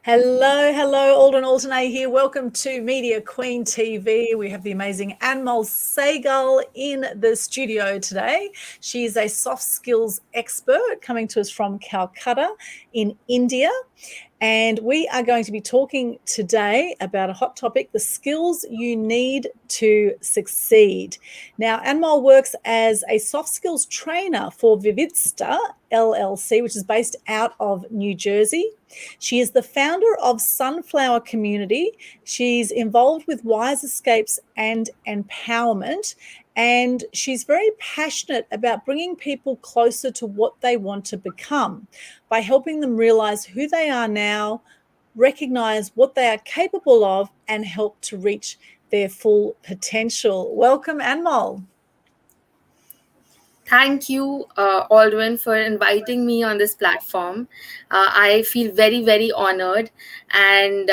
Hello, Aldwyn Altuney here. Welcome to Media Queen TV. We have the amazing Anmol Sehgal in the studio today. She is a soft skills expert coming to us from Calcutta in India. And we are going to be talking today about a hot topic, the skills you need to succeed. Now, Anmol works as a soft skills trainer for Vivista LLC, which is based out of New Jersey. She is the founder of Sunflower Community. She's involved with Wise Escapes and Empowerment. And she's very passionate about bringing people closer to what they want to become by helping them realize who they are now, recognize what they are capable of, and help to reach their full potential. Welcome, Anmol. Thank you, Aldwyn, for inviting me on this platform. I feel very, very honored. And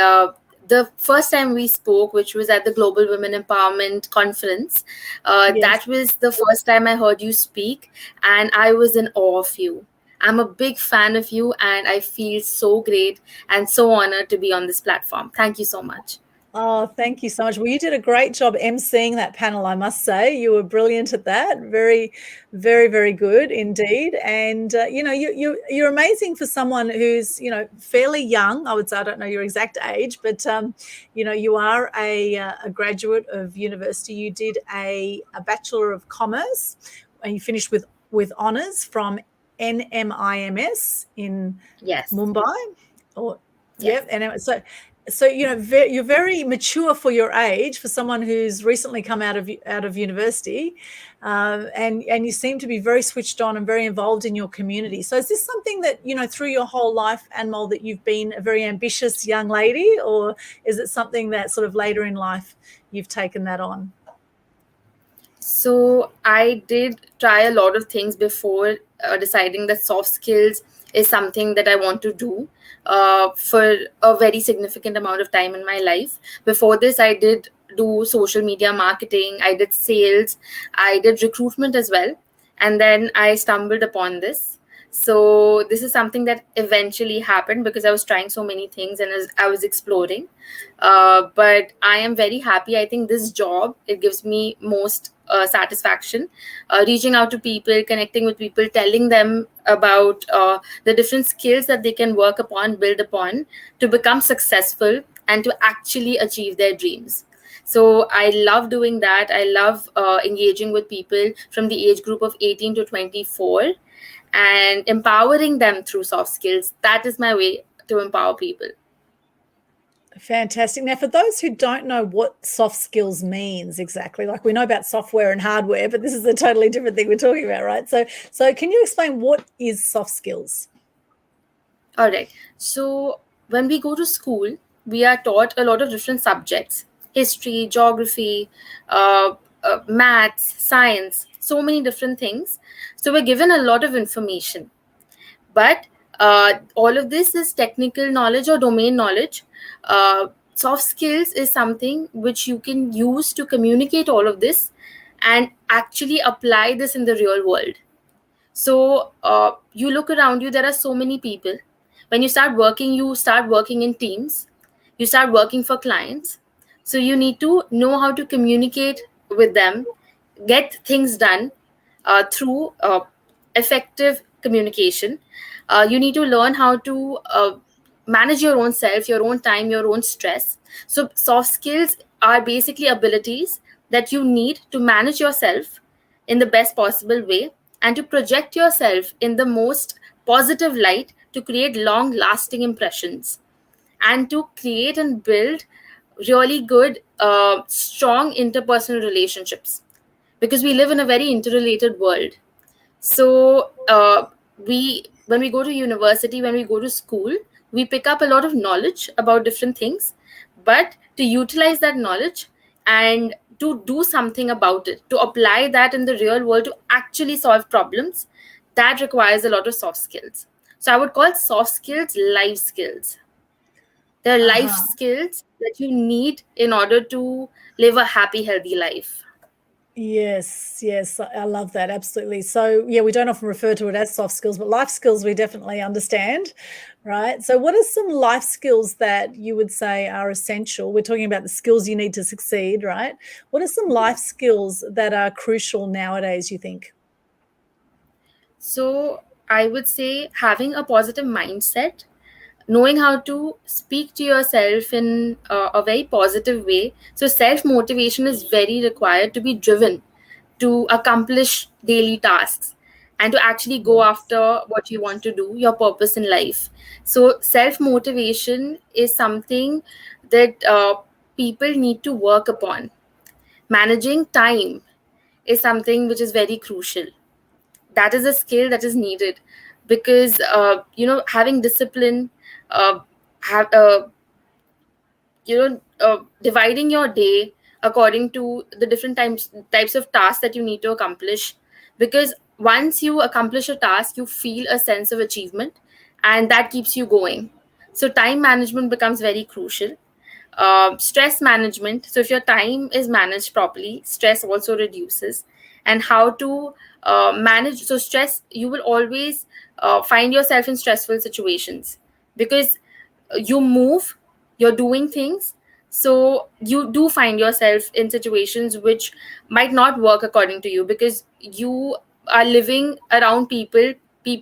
the first time we spoke, which was at the Global Women Empowerment Conference, that was the first time I heard you speak, and I was in awe of you. I'm a big fan of you, and I feel so great and so honored to be on this platform. Thank you so much. Oh, thank you so much. Well, you did a great job emceeing that panel, I must say. You were brilliant at that. Very, very, very good indeed. And you're amazing for someone who's fairly young. I would say, I don't know your exact age, but you are a graduate of university. You did a Bachelor of Commerce, and you finished with honors from NMIMS in Mumbai. Yes. And so you're very mature for your age, for someone who's recently come out of university, and you seem to be very switched on and very involved in your community. So is this something that through your whole life, Anmol, that you've been a very ambitious young lady, or is it something that sort of later in life you've taken that on? So I did try a lot of things before deciding that soft skills is something that I want to do for a very significant amount of time in my life. Before this, I did do social media marketing, I did sales, I did recruitment as well. And then I stumbled upon this. So this is something that eventually happened because I was trying so many things and as I was exploring. But I am very happy. I think this job, it gives me most satisfaction, reaching out to people, connecting with people, telling them about the different skills that they can work upon, build upon to become successful and to actually achieve their dreams. So I love doing that. I love engaging with people from the age group of 18 to 24 and empowering them through soft skills. That is my way to empower people. Fantastic. Now, for those who don't know what soft skills means exactly, like we know about software and hardware, but this is a totally different thing we're talking about, right? So can you explain what is soft skills? All right. So when we go to school, we are taught a lot of different subjects: history, geography, maths, science, so many different things. So we're given a lot of information. But all of this is technical knowledge or domain knowledge. Soft skills is something which you can use to communicate all of this and actually apply this in the real world. So you look around you, there are so many people. When you start working in teams, you start working for clients. So you need to know how to communicate with them, get things done through effective communication. You need to learn how to manage your own self, your own time, your own stress. So soft skills are basically abilities that you need to manage yourself in the best possible way and to project yourself in the most positive light to create long lasting impressions and to create and build really good, strong interpersonal relationships, because we live in a very interrelated world. So when we go to university, when we go to school, we pick up a lot of knowledge about different things, but to utilize that knowledge and to do something about it, to apply that in the real world, to actually solve problems, that requires a lot of soft skills. So I would call soft skills life skills. They're life skills that you need in order to live a happy, healthy life. Yes, I love that. Absolutely. So, yeah, we don't often refer to it as soft skills, but life skills we definitely understand Right. So, what are some life skills that you would say are essential? We're talking about the skills you need to succeed, right? What are some life skills that are crucial nowadays, you think? So I would say having a positive mindset, knowing how to speak to yourself in a very positive way. So self motivation is very required to be driven to accomplish daily tasks and to actually go Yes. after what you want to do, your purpose in life. So self motivation is something that people need to work upon. Managing time is something which is very crucial. That is a skill that is needed, because having discipline, uh, have dividing your day according to the different types of tasks that you need to accomplish, because once you accomplish a task you feel a sense of achievement, and that keeps you going. So time management becomes very crucial. Stress management, so if your time is managed properly, stress also reduces. And how to manage, so stress, you will always find yourself in stressful situations, because you move, you're doing things, so you do find yourself in situations which might not work according to you, because you are living around people.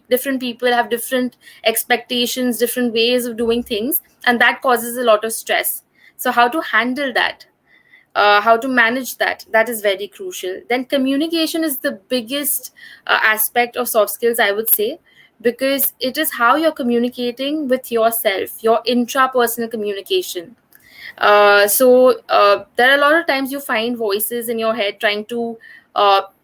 Different people have different expectations, different ways of doing things, and that causes a lot of stress. So how to handle that, how to manage that, that is very crucial. Then communication is the biggest aspect of soft skills, I would say, because it is how you're communicating with yourself, your intrapersonal communication. There are a lot of times you find voices in your head trying to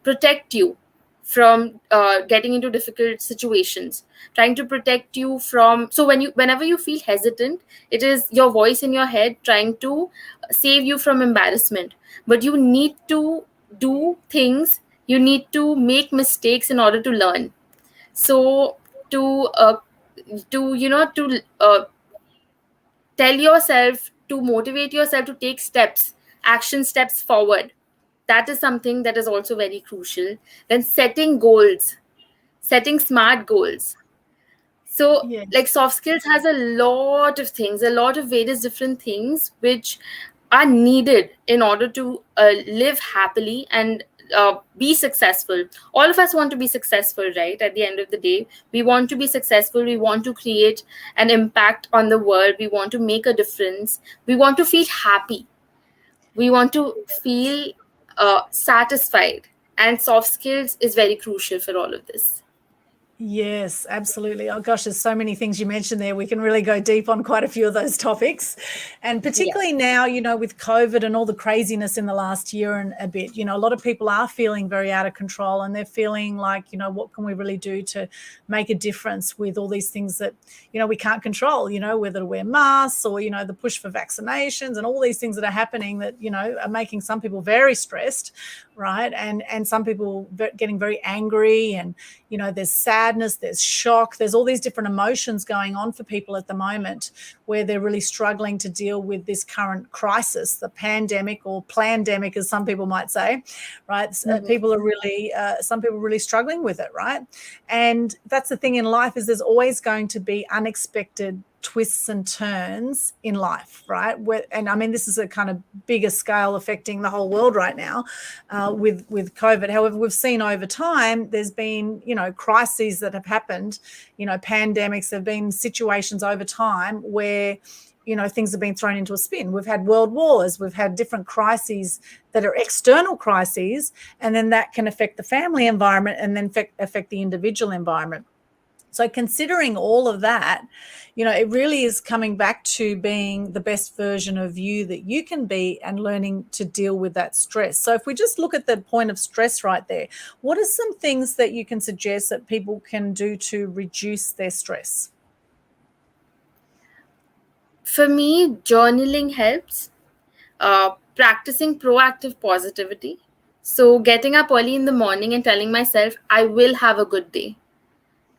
protect you from getting into difficult situations, trying to protect you from. So whenever you feel hesitant, it is your voice in your head trying to save you from embarrassment. But you need to do things. You need to make mistakes in order to learn. So to tell yourself, to motivate yourself to take steps, action steps forward, that is something that is also very crucial. Then setting goals, setting smart goals. So like Yes. soft skills has a lot of things, a lot of various different things which are needed in order to live happily and be successful. All of us want to be successful, right? At the end of the day, we want to be successful, we want to create an impact on the world, we want to make a difference, we want to feel happy, we want to feel satisfied, and soft skills is very crucial for all of this. Yes, absolutely. Oh gosh, there's so many things you mentioned there. We can really go deep on quite a few of those topics. And Yeah. particularly now, with COVID and all the craziness in the last year and a bit, a lot of people are feeling very out of control, and they're feeling like, what can we really do to make a difference with all these things that, we can't control, whether to wear masks or, the push for vaccinations and all these things that are happening that, are making some people very stressed, right? And some people getting very angry, and there's sadness, there's shock, there's all these different emotions going on for people at the moment, where they're really struggling to deal with this current crisis, the pandemic, or plandemic, as some people might say, right? Mhm. People are really, some people are really struggling with it, right? And that's the thing in life, is there's always going to be unexpected twists and turns in life, right? And I mean, this is a kind of bigger scale affecting the whole world right now, with COVID. However, we've seen over time there's been, crises that have happened, pandemics. There've been situations over time where, things have been thrown into a spin. We've had world wars, we've had different crises that are external crises, and then that can affect the family environment, and then affect the individual environment. So considering all of that, it really is coming back to being the best version of you that you can be, and learning to deal with that stress. So if we just look at the point of stress right there, what are some things that you can suggest that people can do to reduce their stress? For me, journaling helps. Practicing proactive positivity. So, getting up early in the morning and telling myself, I will have a good day,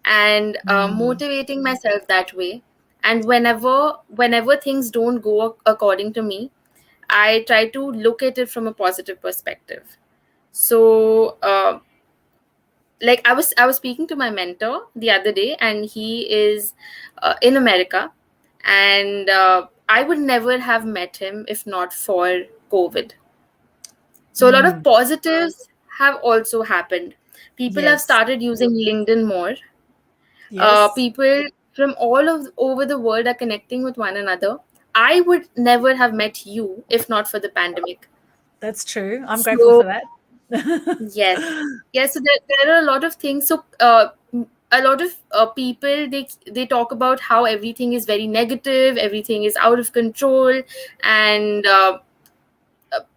and Mm. motivating myself that way. And whenever things don't go according to me, I try to look at it from a positive perspective. So, like I was speaking to my mentor the other day, and he is in America, and I would never have met him if not for COVID. So a lot of Mm, positives have also happened. People have yes. started using LinkedIn more. Yes. People from all of over the world are connecting with one another. I would never have met you if not for the pandemic. That's true. I'm grateful for So that. yes, yes. So there are a lot of things. So a lot of people, they talk about how everything is very negative, everything is out of control, and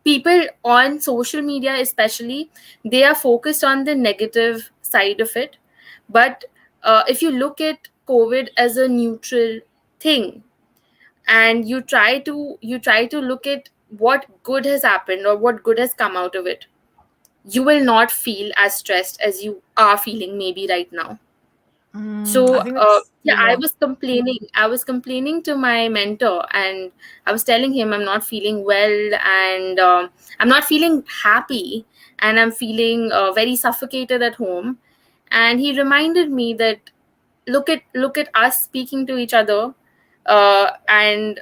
people on social media especially, they are focused on the negative side of it. But if you look at COVID as a neutral thing, and you try to look at what good has happened or what good has come out of it, you will not feel as stressed as you are feeling maybe right now. I So think that's, yeah, yeah. I was complaining to my mentor, and I was telling him I'm not feeling well, and I'm not feeling happy, and I'm feeling very suffocated at home. And he reminded me that look at us speaking to each other, and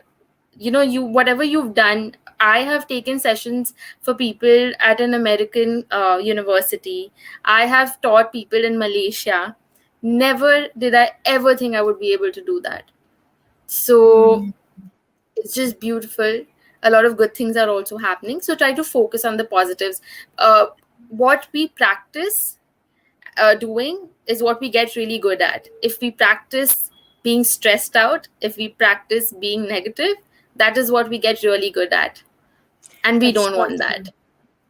you whatever you've done. I have taken sessions for people at an American university. I have taught people in Malaysia. Never did I ever think I would be able to do that. So Mm, it's just beautiful. A lot of good things are also happening, so try to focus on the positives. What we practice doing is what we get really good at. If we practice being stressed out, if we practice being negative, that is what we get really good at. And we that's don't so want true. that.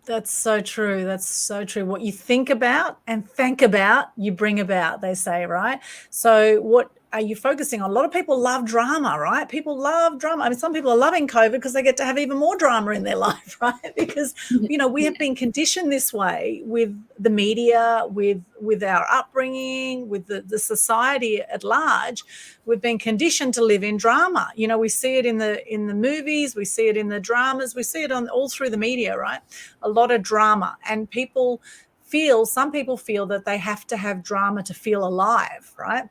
That's so true. That's so true. What you think about and think about, you bring about, they say, right? So, what are you focusing on? A lot of people love drama, right? People love drama. I mean, some people are loving COVID because they get to have even more drama in their life, right? Because, we have been conditioned this way with the media, with our upbringing, with the society at large. We've been conditioned to live in drama. We see it in the movies, we see it in the dramas, we see it on all through the media, right? A lot of drama, and some people feel that they have to have drama to feel alive, right?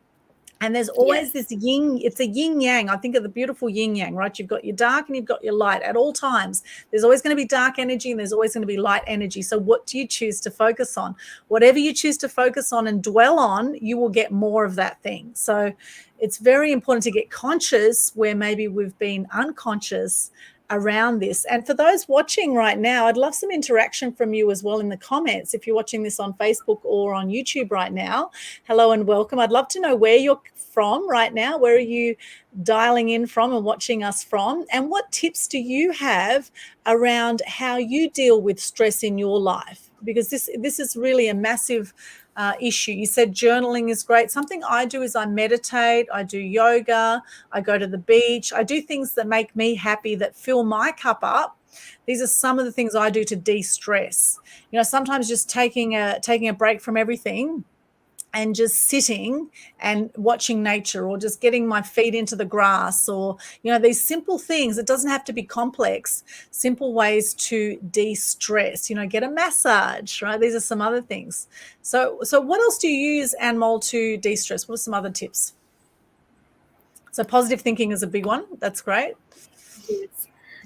And there's always Yes. this it's a yin yang. I think of the beautiful yin yang, right? You've got your dark and you've got your light at all times. There's always going to be dark energy and there's always going to be light energy. So what do you choose to focus on? Whatever you choose to focus on and dwell on, you will get more of that thing. So it's very important to get conscious where maybe we've been unconscious around this. And for those watching right now, I'd love some interaction from you as well in the comments. If you're watching this on Facebook or on YouTube right now, hello and welcome. I'd love to know where you're from right now. Where are you dialing in from and watching us from? And what tips do you have around how you deal with stress in your life? Because this is really a massive issue. You said journaling is great. Something I do is I meditate, I do yoga, I go to the beach, I do things that make me happy, that fill my cup up. These are some of the things I do to de-stress. Sometimes just taking a break from everything and just sitting and watching nature, or just getting my feet into the grass, or these simple things. It doesn't have to be complex. Simple ways to de-stress, get a massage, right? These are some other things. So what else do you use, Anmol, to de-stress? What are some other tips? So positive thinking is a big one. That's great. Yes.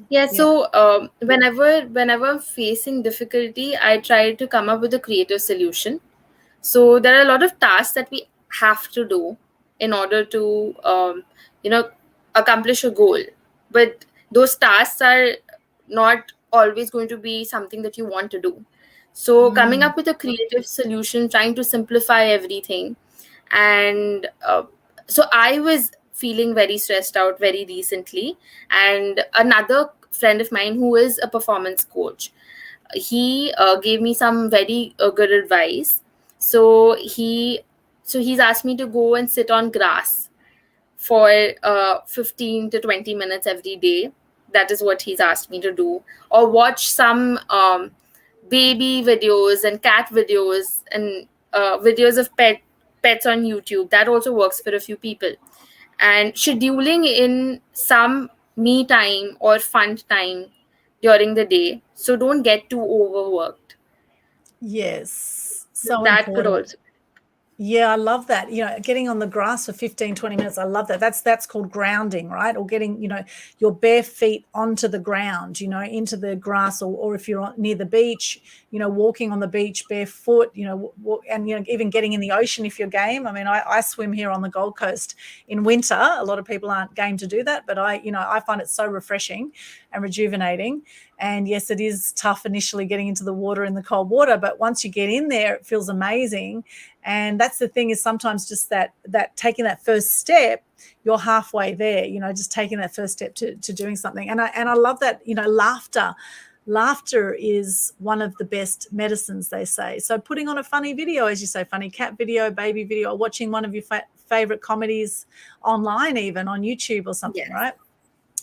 Yeah, Yeah. so whenever I'm facing difficulty, I try to come up with a creative solution. So there are a lot of tasks that we have to do in order to you know accomplish a goal. But those tasks are not always going to be something that you want to do. So coming Mm. up with a creative solution, trying to simplify everything. And so I was feeling very stressed out very recently, and another friend of mine who is a performance coach, he gave me some very good advice. So he's asked me to go and sit on grass for 15 to 20 minutes every day. That is what he's asked me to do. Or watch some baby videos and cat videos, and videos of pets on YouTube. That also works for a few people. And scheduling in some me time or fun time during the day, so don't get too overworked. Yes. So that could important. also. Yeah, I love that. Getting on the grass for 15, 20 minutes. I love that. That's called grounding, right? Or getting, your bare feet onto the ground, into the grass, or if you're near the beach, walking on the beach barefoot, and, even getting in the ocean if you're game. I mean, I swim here on the Gold Coast in winter. A lot of people aren't game to do that, but I find it so refreshing and rejuvenating. And yes, it is tough initially getting into the water in the cold water, but once you get in there, it feels amazing. And that's the thing, is sometimes just that taking that first step, you're halfway there, just taking that first step to doing something. And I love that, laughter is one of the best medicines, they say. So putting on a funny video, as you say, funny cat video, baby video, or watching one of your favorite comedies online, even on YouTube or something, Yes. right?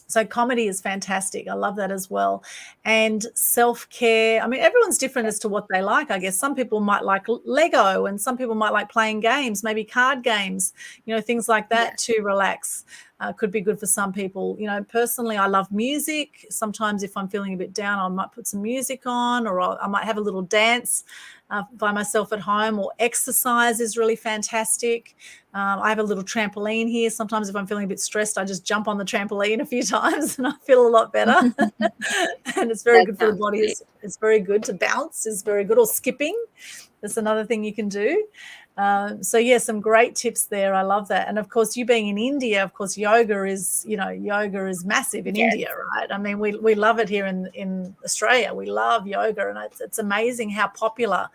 So comedy is fantastic. I love that as well. And self-care. I mean, everyone's different as to what they like, I guess. Some people might like Lego, and some people might like playing games, maybe card games, things like that Yes. to relax. Could be good for some people. Personally, I love music. Sometimes if I'm feeling a bit down, I might put some music on, or I might have a little dance by myself at home, or exercise is really fantastic. I have a little trampoline here. Sometimes if I'm feeling a bit stressed, I just jump on the trampoline a few times and I feel a lot better. And it's very That good for the sounds body. great. It's very good to bounce. Is very good. Or skipping. That's another thing you can do. So yeah, some great tips there. I love that. And of course, you being in India, of course, yoga is massive in Yes. India, right? I mean, we love it here in Australia. We love yoga, and it's amazing how popular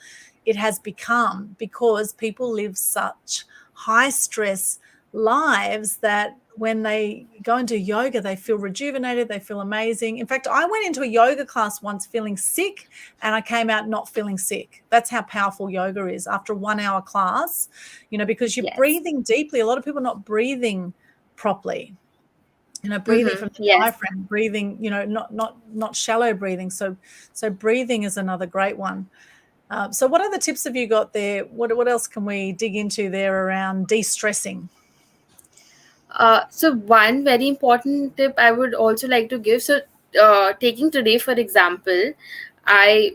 it has become, because people live such high stress lives that when they go into yoga, they feel rejuvenated, they feel amazing. In fact, I went into a yoga class once feeling sick, and I came out not feeling sick. That's how powerful yoga is after a 1 hour class, because you're Yes. breathing deeply. A lot of people are not breathing properly, breathing from the Yes. diaphragm, breathing, not shallow breathing. So breathing is another great one. So what other tips have you got there? What else can we dig into there around de-stressing? So one very important tip I would also like to give. So, taking today for example,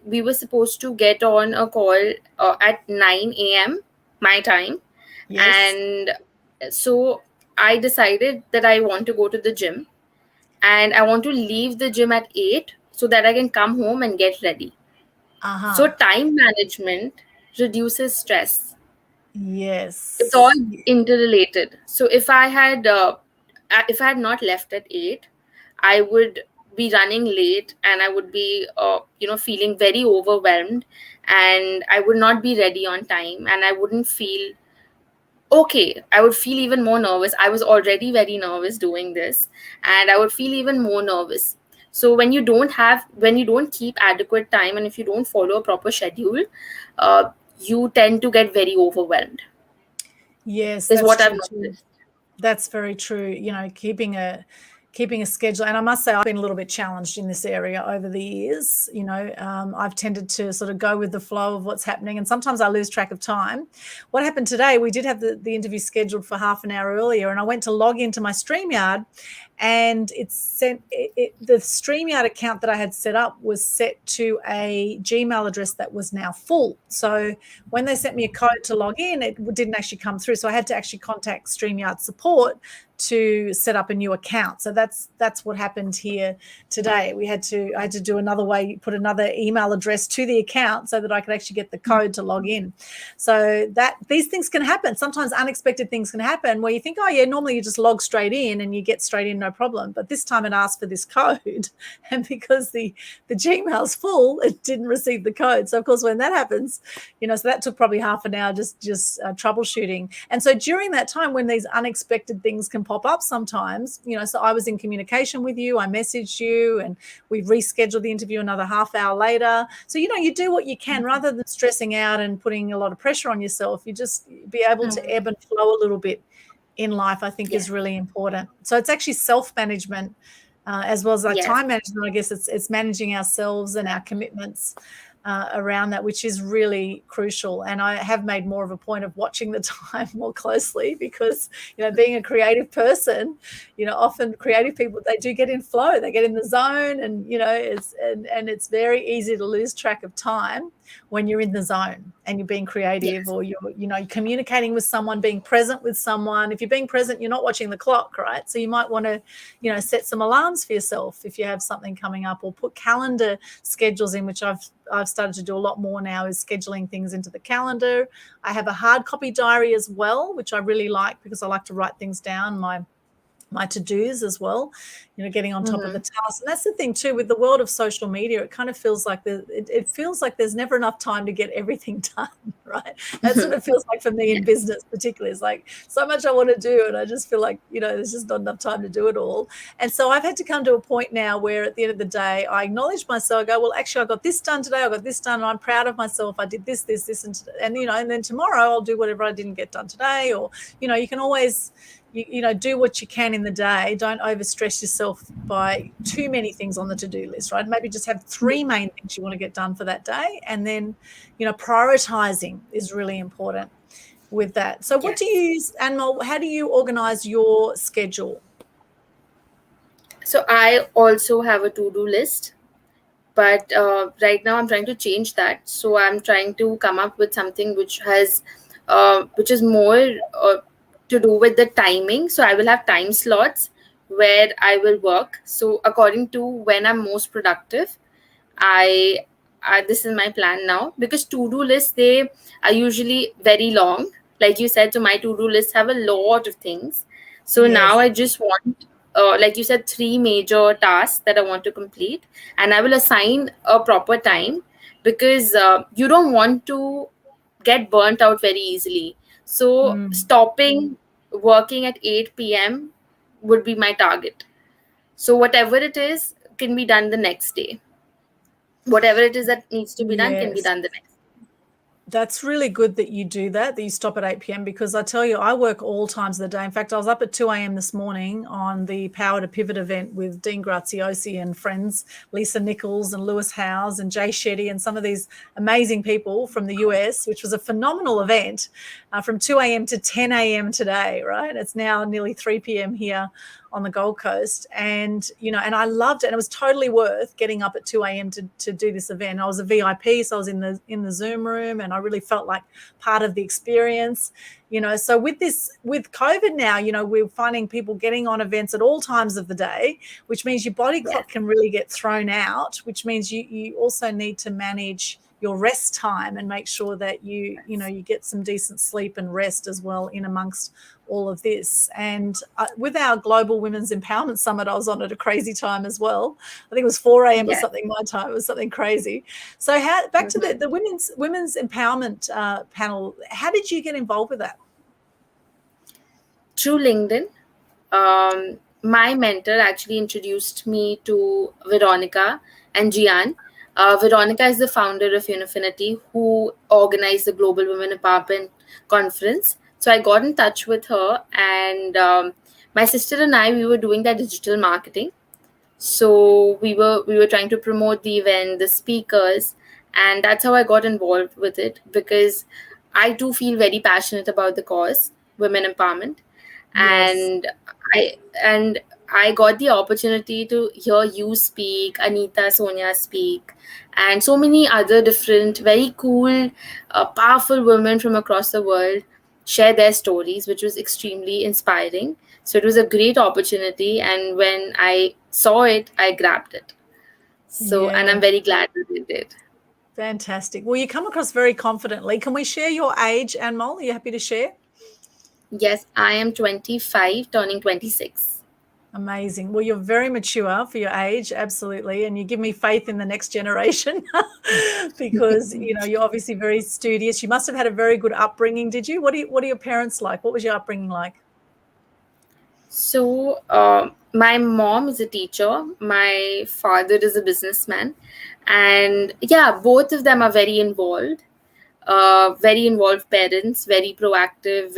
we were supposed to get on a call at 9 a.m. my time, Yes. and so I decided that I want to go to the gym, and I want to leave the gym at 8 so that I can come home and get ready. So Uh-huh. time management reduces stress. It's all Yes. interrelated. So if I had not left at 8, I would be running late, and I would be feeling very overwhelmed, and I would not be ready on time, and I wouldn't feel okay. I would feel even more nervous. I was already very nervous doing this, and I would feel even more nervous. So when you don't keep adequate time, and if you don't follow a proper schedule, you tend to get very overwhelmed, Yes, is that's what I've true too. noticed. That's very true. Keeping a schedule. And I must say, I've been a little bit challenged in this area over the years. I've tended to sort of go with the flow of what's happening, and sometimes I lose track of time. What happened today, we did have the interview scheduled for half an hour earlier, and I went to log into my StreamYard, and it sent the StreamYard account that I had set up was set to a Gmail address that was now full. So when they sent me a code to log in, it didn't actually come through. So I had to actually contact StreamYard support to set up a new account. So that's what happened here today. I had to do another way, put another email address to the account so that I could actually get the code to log in. So that these things can happen. Sometimes unexpected things can happen where you think, oh yeah, normally you just log straight in and you get straight in, no problem. But this time it asked for this code, and because the Gmail's full, it didn't receive the code. So of course, when that happens, so that took probably half an hour just troubleshooting. And so during that time, when these unexpected things can pop up sometimes, so I was in communication with you, I messaged you, and we rescheduled the interview another half hour later. So, you do what you can rather than stressing out and putting a lot of pressure on yourself. You just be able to ebb and flow a little bit in life, I think, is really important. So it's actually self-management as well as like Yes. time management. I guess it's managing ourselves and our commitments around that, which is really crucial. And I have made more of a point of watching the time more closely because, being a creative person, often creative people, they do get in flow, they get in the zone, and, it's very easy to lose track of time when you're in the zone. and you're being creative, Yes. or you're communicating with someone, being present with someone. If you're being present, you're not watching the clock, right? So you might want to, set some alarms for yourself if you have something coming up, or put calendar schedules in, which I've started to do a lot more now, is scheduling things into the calendar. I have a hard copy diary as well, which I really like because I like to write things down, my to-dos as well, getting on top of the task. And that's the thing too, with the world of social media, it kind of feels like it feels like there's never enough time to get everything done, right? That's what it feels like for me in business particularly. It's like so much I want to do, and I just feel like, there's just not enough time to do it all. And so I've had to come to a point now where at the end of the day, I acknowledge myself. I go, well, actually, I got this done today. I got this done, and I'm proud of myself. I did this, and then tomorrow I'll do whatever I didn't get done today. Or, you can always do what you can in the day. Don't overstress yourself by too many things on the to-do list, right? Maybe just have 3 main things you want to get done for that day. And then, prioritizing is really important with that. So what do you use, Anmol? How do you organize your schedule? So I also have a to-do list, but right now I'm trying to change that. So I'm trying to come up with something which is more to do with the timing. So I will have time slots where I will work. So according to when I'm most productive, I this is my plan now, because to-do lists, they are usually very long. Like you said, so my to-do lists have a lot of things. So now I just want, like you said, 3 major tasks that I want to complete, and I will assign a proper time, because you don't want to get burnt out very easily. So stopping working at 8 p.m. would be my target. So whatever it is can be done the next day. Whatever it is that needs to be done can be done the next day. That's really good that you do that you stop at 8 p.m. because I tell you, I work all times of the day. In fact, I was up at 2 a.m. this morning on the Power to Pivot event with Dean Graziosi and friends, Lisa Nichols and Lewis Howes and Jay Shetty and some of these amazing people from the US, which was a phenomenal event from 2 a.m. to 10 a.m. today, right? It's now nearly 3 p.m. here on the Gold Coast. And, and I loved it. And it was totally worth getting up at 2 a.m. to do this event. I was a VIP, so I was in the Zoom room, and I really felt like part of the experience. So with COVID now, we're finding people getting on events at all times of the day, which means your body clock can really get thrown out, which means you also need to manage your rest time and make sure that you get some decent sleep and rest as well in amongst all of this. And with our Global Women's Empowerment Summit, I was on at a crazy time as well. I think it was 4 a.m. or something my time. It was something crazy. So back to the women's empowerment panel, how did you get involved with that? Through LinkedIn. My mentor actually introduced me to Veronica and Gian. Veronica is the founder of Unifinity, who organized the Global Women Empowerment Conference. So I got in touch with her, and my sister and I, we were doing that digital marketing. So we were trying to promote the event, the speakers, and that's how I got involved with it, because I too feel very passionate about the cause, women empowerment. And I got the opportunity to hear you speak, Anita, Sonia speak, and so many other different, very cool, powerful women from across the world share their stories, which was extremely inspiring. So it was a great opportunity, and when I saw it, I grabbed it. So, and I'm very glad that we did. Fantastic. Well, you come across very confidently. Can we share your age, Anmol? Are you happy to share? Yes, I am 25, turning 26. Amazing. Well, you're very mature for your age, absolutely, and you give me faith in the next generation because you're obviously very studious. You must have had a very good upbringing, did you? What are your parents like? What was your upbringing like? So, my mom is a teacher. My father is a businessman, and both of them are very involved. Very involved parents, very proactive,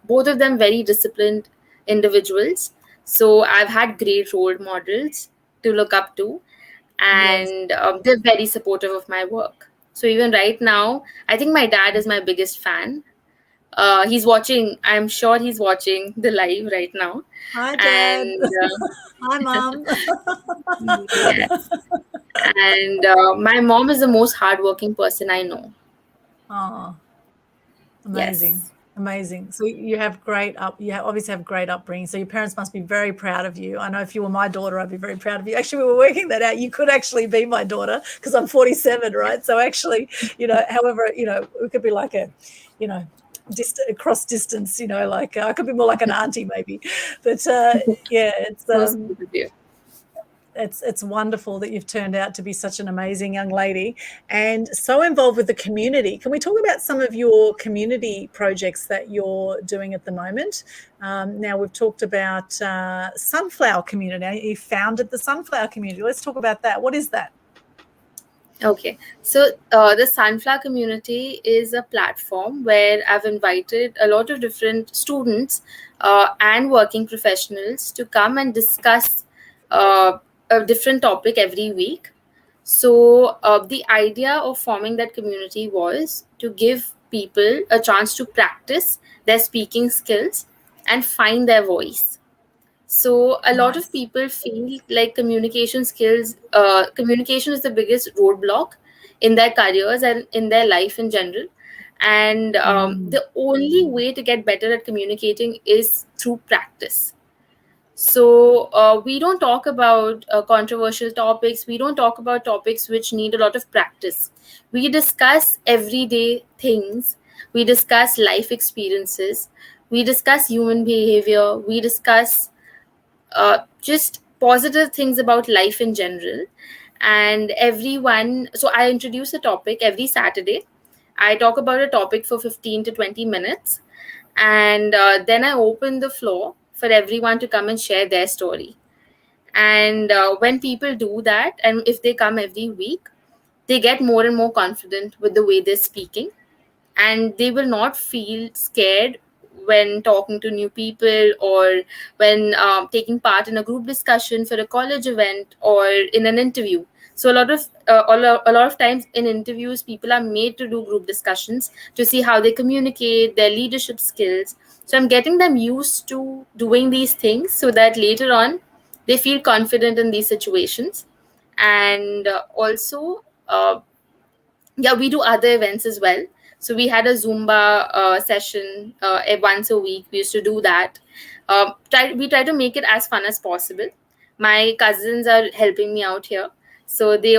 both of them very disciplined individuals. So I've had great role models to look up to, and they're very supportive of my work. So even right now, I think my dad is my biggest fan. He's watching. I'm sure he's watching the live right now. Hi, Dad. And, hi, Mom. Yes. And my mom is the most hardworking person I know. Oh, amazing. Yes. Amazing. So you obviously have great upbringing. So your parents must be very proud of you. I know if you were my daughter, I'd be very proud of you. Actually, we were working that out. You could actually be my daughter because I'm 47, right? So actually, however, we could be like a, cross distance, like I could be more like an auntie maybe. But yeah, So sweet of you. it's wonderful that you've turned out to be such an amazing young lady and so involved with the community. Can we talk about some of your community projects that you're doing at the moment? Now, we've talked about Sunflower Community. You founded the Sunflower Community. Let's talk about that. What is that? Okay, so the Sunflower Community is a platform where I've invited a lot of different students and working professionals to come and discuss a different topic every week. So the idea of forming that community was to give people a chance to practice their speaking skills and find their voice. So a lot of Nice. people feel like communication is the biggest roadblock in their careers and in their life in general. And the only way to get better at communicating is through practice. So we don't talk about controversial topics. We don't talk about topics which need a lot of practice. We discuss everyday things. We discuss life experiences. We discuss human behavior. We discuss just positive things about life in general. And everyone, so I introduce a topic every Saturday. I talk about a topic for 15 to 20 minutes. And then I open the floor for everyone to come and share their story. And when people do that, and if they come every week, they get more and more confident with the way they're speaking, and they will not feel scared when talking to new people, or when taking part in a group discussion for a college event or in an interview. So a lot of times in interviews, people are made to do group discussions to see how they communicate, their leadership skills. So I'm getting them used to doing these things so that later on they feel confident in these situations. And also yeah, we do other events as well. So we had a Zumba session once a week. We used to do that. We try to make it as fun as possible. My cousins are helping me out here, so they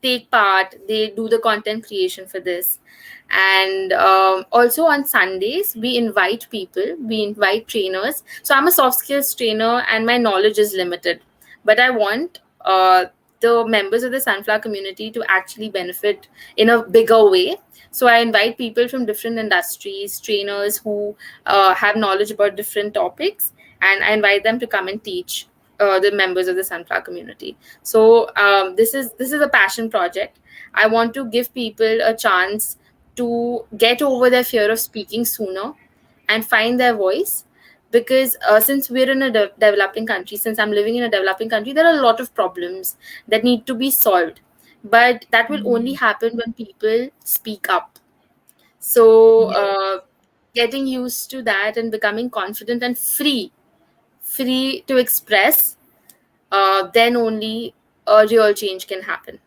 take part. They do the content creation for this. And also on Sundays we invite people, we invite trainers. So I'm a soft skills trainer and my knowledge is limited, but I want the members of the Sunflower Community to actually benefit in a bigger way. So I invite people from different industries, trainers who have knowledge about different topics, and I invite them to come and teach the members of the Sunflower Community. So this is a passion project. I want to give people a chance to get over their fear of speaking sooner and find their voice. Because since we're in a developing country, since I'm living in a developing country, there are a lot of problems that need to be solved, but that will only happen when people speak up. So getting used to that and becoming confident and free to express, then only a real change can happen.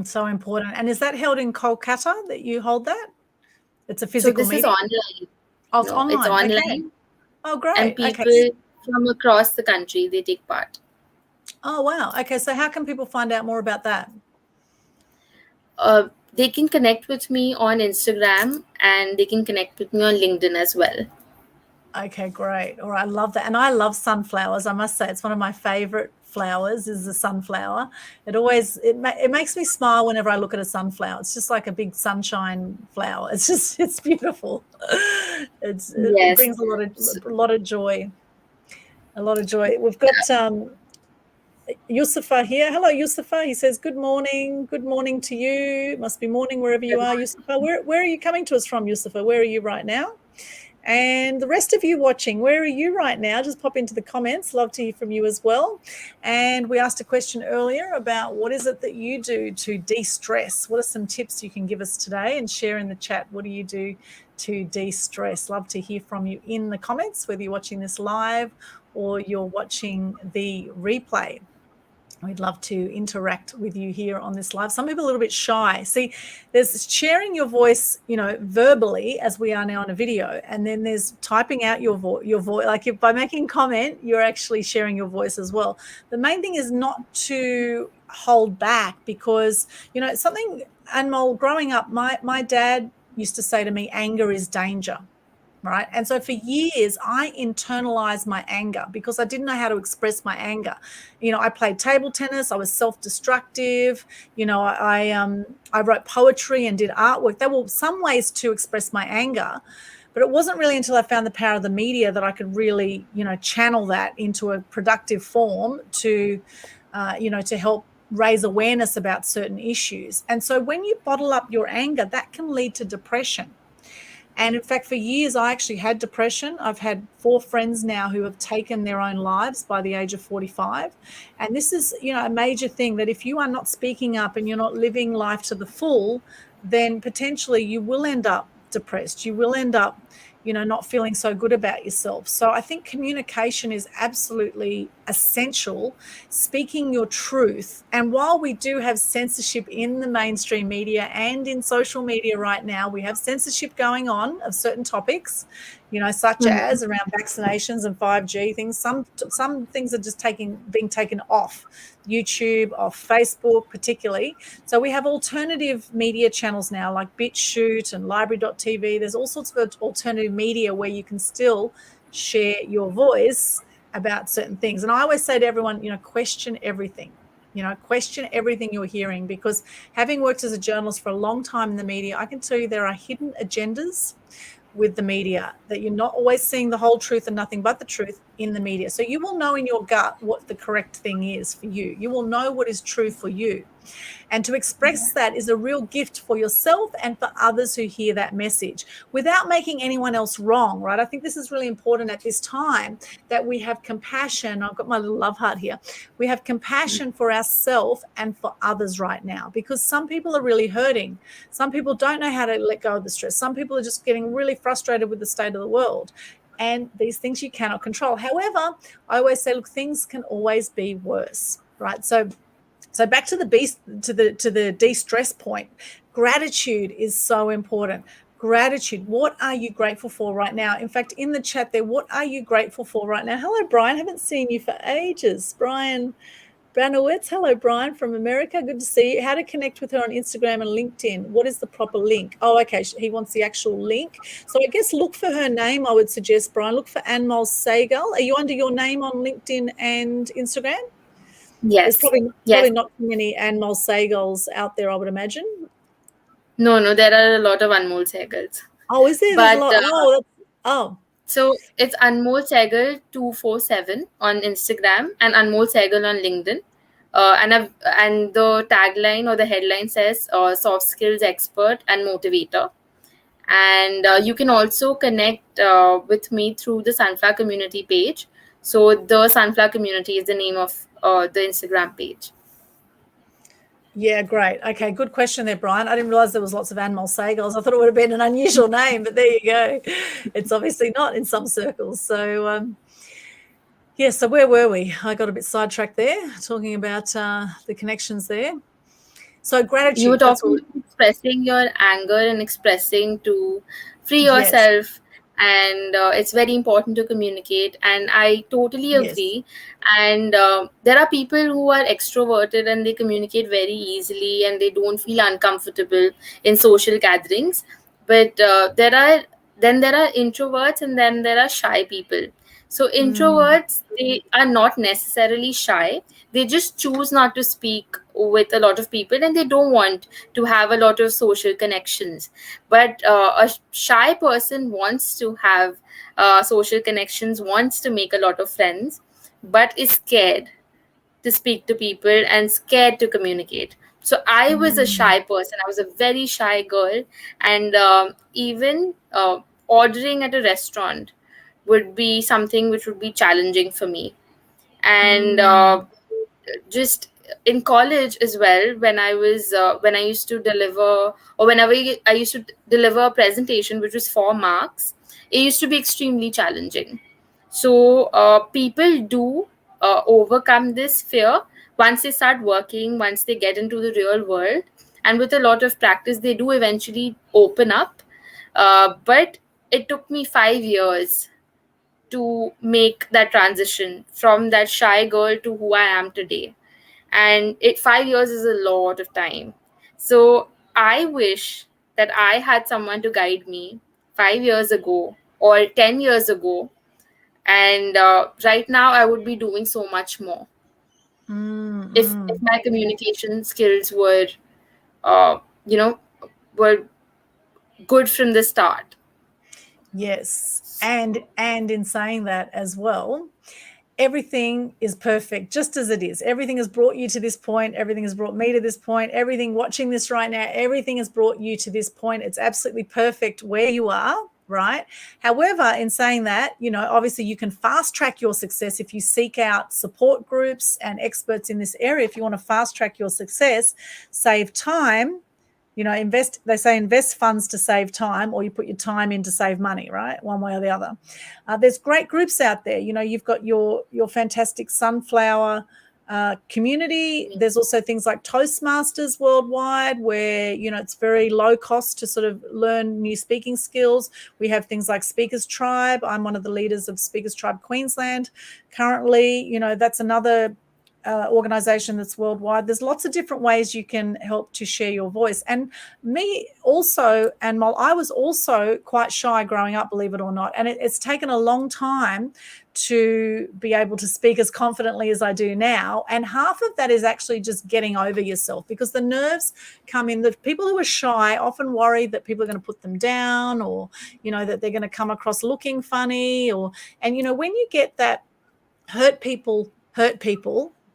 So important. And is that held in Kolkata that you hold that? It's a So physical this is meeting? online. Oh, it's No, it's online. Okay. online. Oh, And great. Okay. people from across the country, they take part. Oh, wow. Okay. So how can people find out more about that? They can connect with me on Instagram, and they can connect with me on LinkedIn as well. Okay, great. All right. I love that. And I love sunflowers. I must say it's one of my favorite flowers is the sunflower. It makes me smile whenever I look at a sunflower. It's just like a big sunshine flower. It's beautiful. It Yes. brings a lot of joy. A lot of joy. We've got Yusufa here. Hello, Yusufa. He says, good morning. Good morning to you. It must be morning wherever you are, Yusufa. Where are you coming to us from, Yusufa? Where are you right now? And the rest of you watching, where are you right now? Just pop into the comments. Love to hear from you as well. And we asked a question earlier about what is it that you do to de-stress? What are some tips you can give us today and share in the chat? What do you do to de-stress? Love to hear from you in the comments, whether you're watching this live or you're watching the replay. We'd love to interact with you here on this live. Some people are a little bit shy. See, there's sharing your voice, verbally, as we are now on a video, and then there's typing out your voice. Like, if by making comment, you're actually sharing your voice as well. The main thing is not to hold back, because something, Anmol, growing up, my dad used to say to me, anger is danger. Right. And so for years, I internalized my anger because I didn't know how to express my anger. I played table tennis. I was self-destructive. I wrote poetry and did artwork. There were some ways to express my anger, but it wasn't really until I found the power of the media that I could really, channel that into a productive form to help raise awareness about certain issues. And so when you bottle up your anger, that can lead to depression. And in fact, for years, I actually had depression. I've had 4 friends now who have taken their own lives by the age of 45. And this is, a major thing, that if you are not speaking up and you're not living life to the full, then potentially you will end up depressed. You will end up, not feeling so good about yourself. So I think communication is absolutely essential, speaking your truth. And while we do have censorship in the mainstream media and in social media right now, we have censorship going on of certain topics, such as around vaccinations and 5G things. Some things are just being taken off YouTube, off Facebook particularly. So we have alternative media channels now, like BitChute and Library.tv. There's all sorts of alternative media where you can still share your voice about certain things. And I always say to everyone, question everything. Question everything you're hearing, because having worked as a journalist for a long time in the media, I can tell you there are hidden agendas with the media, that you're not always seeing the whole truth and nothing but the truth in the media. So you will know in your gut what the correct thing is for you. You will know what is true for you. And to express that is a real gift for yourself and for others who hear that message without making anyone else wrong, right? I think this is really important at this time, that we have compassion. I've got my little love heart here. We have compassion for ourselves and for others right now, because some people are really hurting. Some people don't know how to let go of the stress. Some people are just getting really frustrated with the state of the world. And these things you cannot control. However, I always say, look, things can always be worse, right? So back to the de-stress point, gratitude is so important. Gratitude. What are you grateful for right now? In fact, in the chat there, what are you grateful for right now? Hello, Brian. Haven't seen you for ages. Brian Branowitz. Hello, Brian from America. Good to see you. How to connect with her on Instagram and LinkedIn. What is the proper link? Oh, okay. He wants the actual link. So I guess look for her name, I would suggest, Brian. Look for Anmol Sehgal. Are you under your name on LinkedIn and Instagram? Yes. There's probably not too many Anmol Sehgals out there, I would imagine. No, there are a lot of Anmol Sehgals. Oh, is there? There's a lot. So it's Anmol Sehgal 247 on Instagram and Anmol Sehgal on LinkedIn. And the tagline or the headline says soft skills expert and motivator. And you can also connect with me through the Sunflower Community page. So the Sunflower Community is the name of the Instagram page. Yeah, great. Okay, good question there, Brian. I didn't realize there was lots of Anmol Sehgals. I thought it would have been an unusual name, but there you go. It's obviously not in some circles. So, so where were we? I got a bit sidetracked there, talking about the connections there. So gratitude. You were talking about expressing your anger and expressing to free yourself. Yes. And it's very important to communicate, and I totally agree. And there are people who are extroverted and they communicate very easily and they don't feel uncomfortable in social gatherings, but there are introverts, and then there are shy people. So introverts, they are not necessarily shy. They just choose not to speak with a lot of people, and they don't want to have a lot of social connections. But a shy person wants to have social connections, wants to make a lot of friends, but is scared to speak to people and scared to communicate. So I was a shy person. I was a very shy girl. And even ordering at a restaurant would be something which would be challenging for me. And just in college as well, when I used to deliver, or whenever I used to deliver a presentation which was 4 marks, it used to be extremely challenging. So people do overcome this fear, once they start working, once they get into the real world, and with a lot of practice, they do eventually open up. But it took me 5 years to make that transition from that shy girl to who I am today. And 5 years is a lot of time. So I wish that I had someone to guide me 5 years ago or 10 years ago. And right now, I would be doing so much more if my communication skills were, uh, you know, were good from the start. Yes. And in saying that as well, everything is perfect just as it is. Everything has brought you to this point. Everything has brought me to this point. Everything watching this right now, everything has brought you to this point. It's absolutely perfect where you are, right? However, in saying that, obviously you can fast track your success if you seek out support groups and experts in this area. If you want to fast track your success, save time, they say invest funds to save time, or you put your time in to save money, right? One way or the other. There's great groups out there. You've got your fantastic Sunflower community. There's also things like Toastmasters worldwide, where it's very low cost to sort of learn new speaking skills. We have things like Speakers Tribe. I'm one of the leaders of Speakers Tribe Queensland currently. That's another organization that's worldwide. There's lots of different ways you can help to share your voice. And me also, Anmol, I was also quite shy growing up, believe it or not. And it's taken a long time to be able to speak as confidently as I do now. And half of that is actually just getting over yourself, because the nerves come in. The people who are shy often worry that people are going to put them down, or, that they're going to come across looking funny, and when you get that hurt people,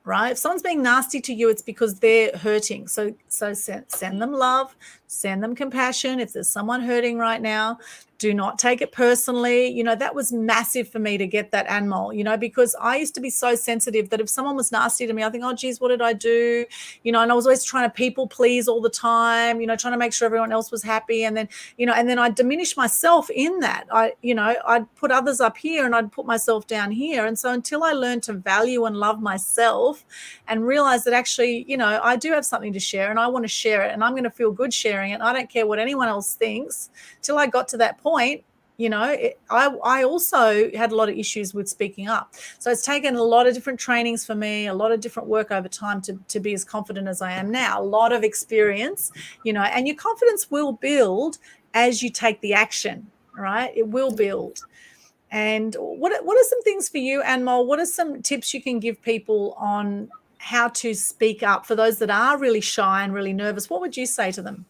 right? If someone's being nasty to you, it's because they're hurting. So send them love, send them compassion. If there's someone hurting right now, do not take it personally. That was massive for me to get that, Anmol, because I used to be so sensitive that if someone was nasty to me, I think, oh, geez, what did I do? And I was always trying to people please all the time, trying to make sure everyone else was happy. And then, and then I'd diminish myself in that. I'd put others up here and I'd put myself down here. And so until I learned to value and love myself and realize that actually, I do have something to share and I want to share it and I'm going to feel good sharing it. I don't care what anyone else thinks. Till I got to that point, I also had a lot of issues with speaking up. So it's taken a lot of different trainings for me, a lot of different work over time to be as confident as I am now, a lot of experience, and your confidence will build as you take the action, right? It will build. And what are some things for you, Anmol? What are some tips you can give people on how to speak up for those that are really shy and really nervous? What would you say to them?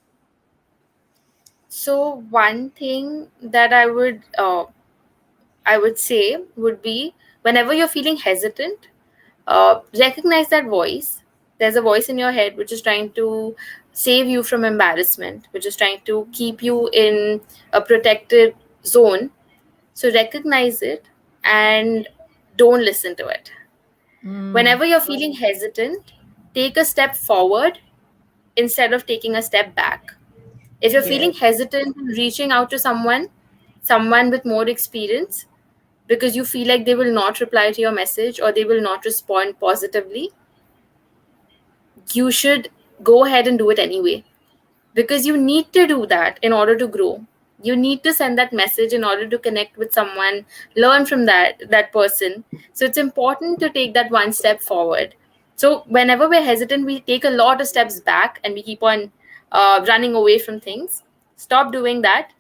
So one thing that I would say would be, whenever you're feeling hesitant, recognize that voice. There's a voice in your head which is trying to save you from embarrassment, which is trying to keep you in a protected zone. So recognize it and don't listen to it. Whenever you're feeling hesitant, take a step forward instead of taking a step back. If you're feeling hesitant in reaching out to someone with more experience, because you feel like they will not reply to your message or they will not respond positively, you should go ahead and do it anyway, because you need to do that in order to grow. You need to send that message in order to connect with someone, learn from that person. So it's important to take that one step forward. So whenever we're hesitant, we take a lot of steps back and we keep on running away from things. Stop doing that.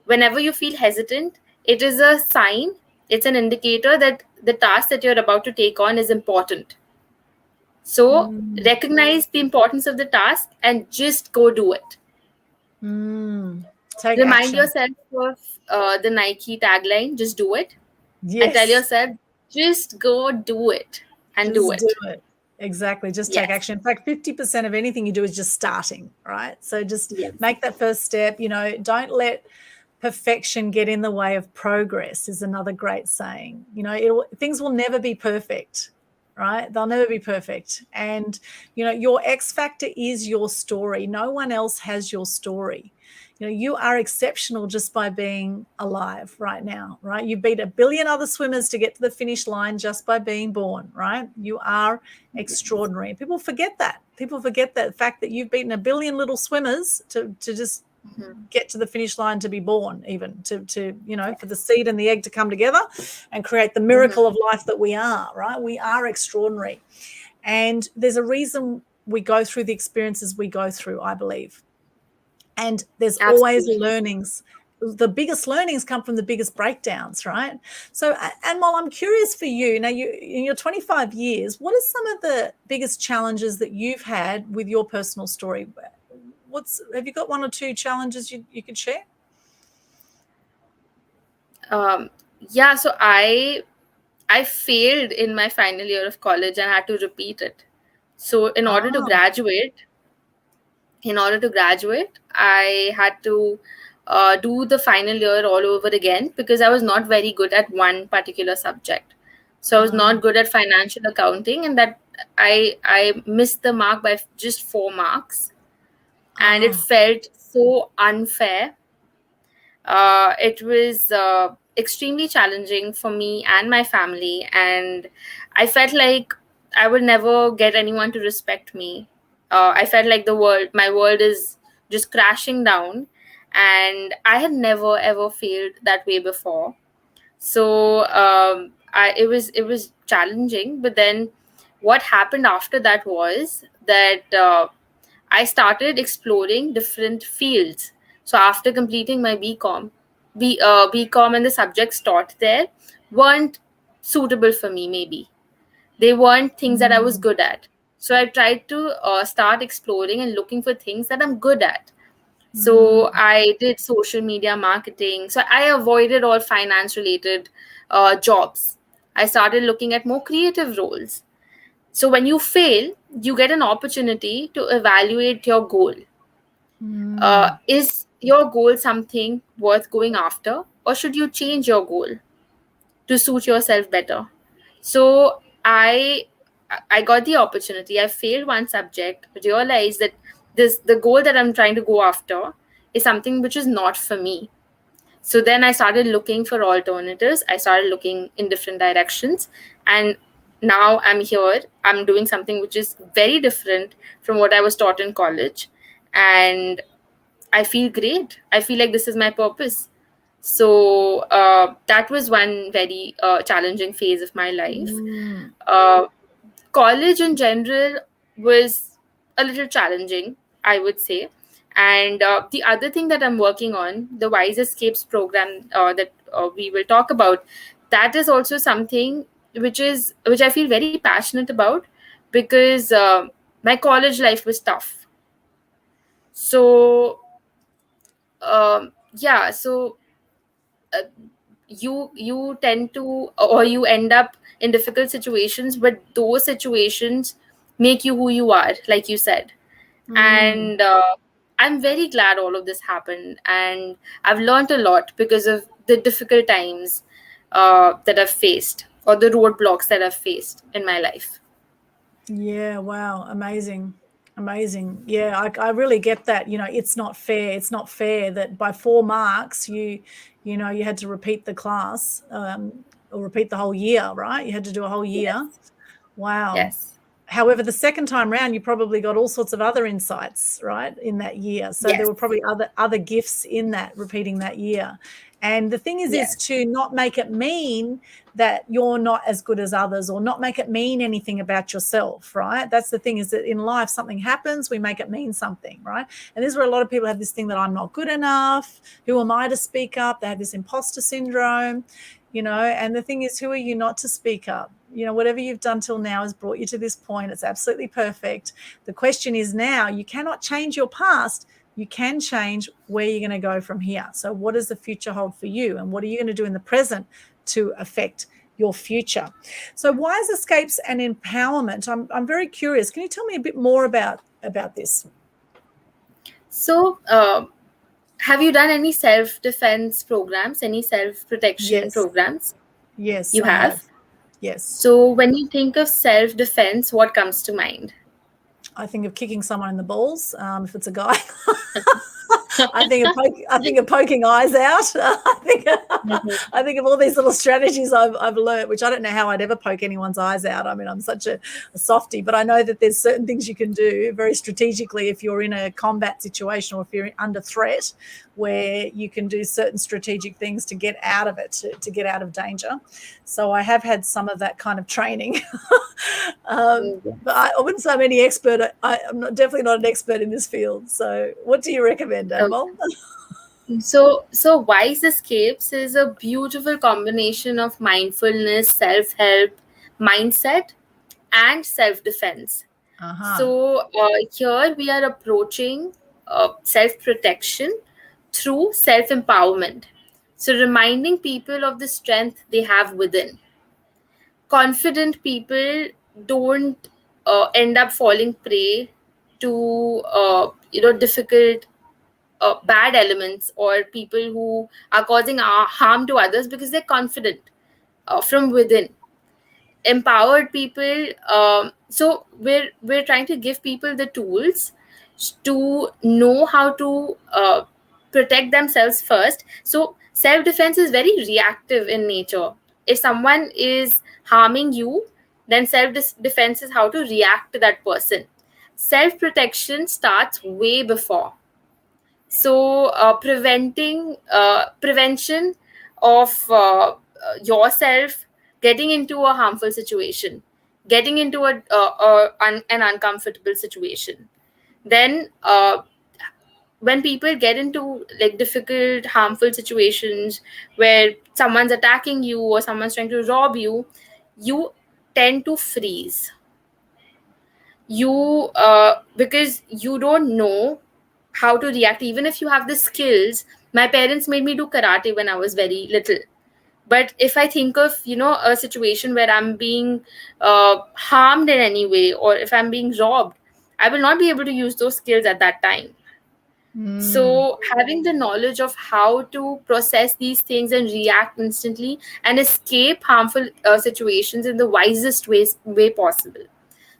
Whenever you feel hesitant, it is a sign, it's an indicator that the task that you're about to take on is important. So recognize the importance of the task and just go do it. Take Remind action. yourself of the Nike tagline, just do it. Yes. And tell yourself, just go do it and just do it. Do it. Exactly. Just take action. In fact, 50% of anything you do is just starting, right? So just make that first step. Don't let perfection get in the way of progress is another great saying. Things will never be perfect. right? They'll never be perfect. And, your X factor is your story. No one else has your story. You are exceptional just by being alive right now, right? You beat 1 billion other swimmers to get to the finish line just by being born, right? You are extraordinary. People forget that. People forget that fact that you've beaten 1 billion little swimmers to just get to the finish line, to be born, even to for the seed and the egg to come together and create the miracle of life that we are, right? We are extraordinary. And there's a reason we go through the experiences we go through, I believe. And there's always learnings. The biggest learnings come from the biggest breakdowns, right? So, Anmol, I'm curious for you. Now, in your 25 years, what are some of the biggest challenges that you've had with your personal story? Have you got one or two challenges you could share? Yeah, so I failed in my final year of college and had to repeat it. So in order to graduate, I had to do the final year all over again because I was not very good at one particular subject. So I was not good at financial accounting, and that I missed the mark by just 4 marks, and it felt so unfair. It was extremely challenging for me and my family, and I felt like I would never get anyone to respect me. I felt like my world is just crashing down, and I had never ever failed that way before. So it was challenging. But then, what happened after that was that I started exploring different fields. So after completing my BCom and the subjects taught there weren't suitable for me. Maybe they weren't things that I was good at. So I tried to start exploring and looking for things that I'm good at. So I did social media marketing. So I avoided all finance related jobs. I started looking at more creative roles. So when you fail, you get an opportunity to evaluate your goal. Is your goal something worth going after, or should you change your goal to suit yourself better? So I got the opportunity. I failed one subject, realized that the goal that I'm trying to go after is something which is not for me. So then I started looking for alternatives. I started looking in different directions, and now I'm here. I'm doing something which is very different from what I was taught in college, and I feel great. I feel like this is my purpose. So that was one very challenging phase of my life. College in general was a little challenging, I would say. And the other thing that I'm working on, the Wise Escapes program that we will talk about, that is also something which I feel very passionate about because my college life was tough. So yeah, so you tend to, or you end up in difficult situations, but those situations make you who you are, like you said. And I'm very glad all of this happened, and I've learned a lot because of the difficult times that I've faced, or the roadblocks that I've faced in my life. Yeah, wow, amazing. Yeah, I really get that. It's not fair. It's not fair that by 4 marks you had to repeat the class, or repeat the whole year, right? You had to do a whole year. Yes. Wow. Yes. However, the second time round, you probably got all sorts of other insights, right, in that year. So Yes. there were probably other gifts in that, repeating that year. And the thing is to not make it mean that you're not as good as others, or not make it mean anything about yourself, right? That's the thing, is that in life, something happens, we make it mean something, right? And this is where a lot of people have this thing that I'm not good enough. Who am I to speak up? They have this imposter syndrome, and the thing is, who are you not to speak up? Whatever you've done till now has brought you to this point. It's absolutely perfect. The question is now, you cannot change your past. You can change where you're going to go from here. So what does the future hold for you? And what are you going to do in the present to affect your future? So Wise Escapes and Empowerment. I'm very curious. Can you tell me a bit more about this? So have you done any self-defense programs, any self-protection programs? Yes, You I have. Yes. So when you think of self-defense, what comes to mind? I think of kicking someone in the balls if it's a guy. I think of poking eyes out. I think of all these little strategies I've learned, which I don't know how I'd ever poke anyone's eyes out. I mean, I'm such a softie, but I know that there's certain things you can do very strategically if you're in a combat situation or if you're under threat, where you can do certain strategic things to get out of it, to get out of danger. So I have had some of that kind of training. But I wouldn't say I'm any expert. I'm definitely not an expert in this field. So what do you recommend, Anmol? So Wise Escapes is a beautiful combination of mindfulness, self-help, mindset, and self-defense. So here we are approaching self-protection through self-empowerment. So reminding people of the strength they have within. Confident people don't end up falling prey to difficult bad elements or people who are causing harm to others because they're confident from within. Empowered people, so we're trying to give people the tools to know how to protect themselves first. So self defense is very reactive in nature. If someone is harming you, then self defense is how to react to that person. Self protection starts way before. So prevention of yourself getting into a harmful situation, getting into an uncomfortable situation. Then when people get into like difficult harmful situations where someone's attacking you or someone's trying to rob you, you tend to freeze. You because you don't know how to react. Even if you have the skills, my parents made me do karate when I was very little, but if I think of a situation where I'm being harmed in any way, or if I'm being robbed, I will not be able to use those skills at that time. So having the knowledge of how to process these things and react instantly and escape harmful situations in the wisest way possible.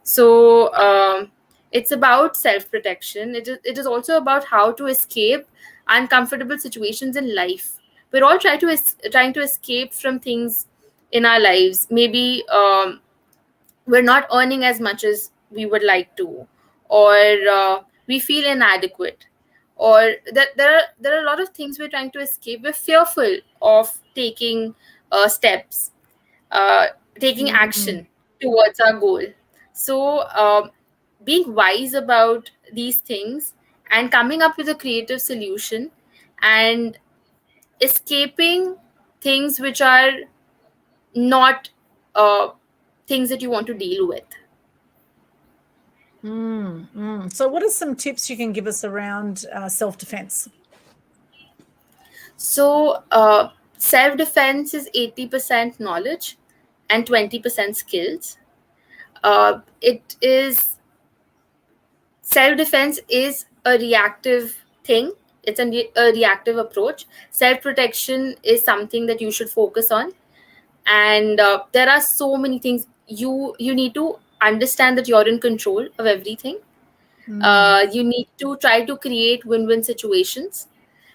So it's about self protection. It is also about how to escape uncomfortable situations in life. We're all trying to escape from things in our lives. Maybe we're not earning as much as we would like to, or we feel inadequate, or there are a lot of things we're trying to escape. We're fearful of taking steps, uh, taking action towards our goal. So being wise about these things and coming up with a creative solution and escaping things which are not things that you want to deal with. So what are some tips you can give us around self-defense? So self-defense is 80% knowledge and 20% skills. It is Self-defense is a reactive thing. It's a reactive approach. Self-protection is something that you should focus on. And there are so many things. You need to understand that you're in control of everything. You need to try to create win-win situations.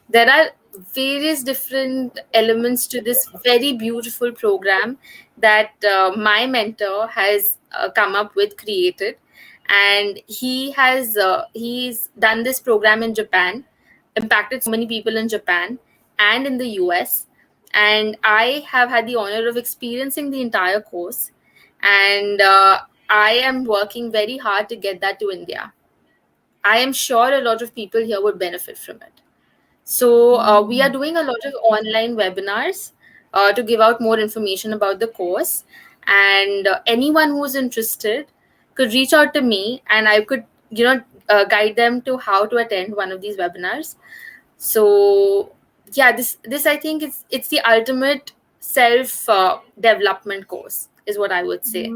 There are various different elements to this very beautiful program that my mentor has come up with, created, and he's done this program in Japan, impacted so many people in Japan and in the US, and I have had the honor of experiencing the entire course, and I am working very hard to get that to India. I am sure a lot of people here would benefit from it. So we are doing a lot of online webinars to give out more information about the course. And anyone who's interested could reach out to me, and I could, guide them to how to attend one of these webinars. So yeah, this I think it's the ultimate self development course, is what I would say.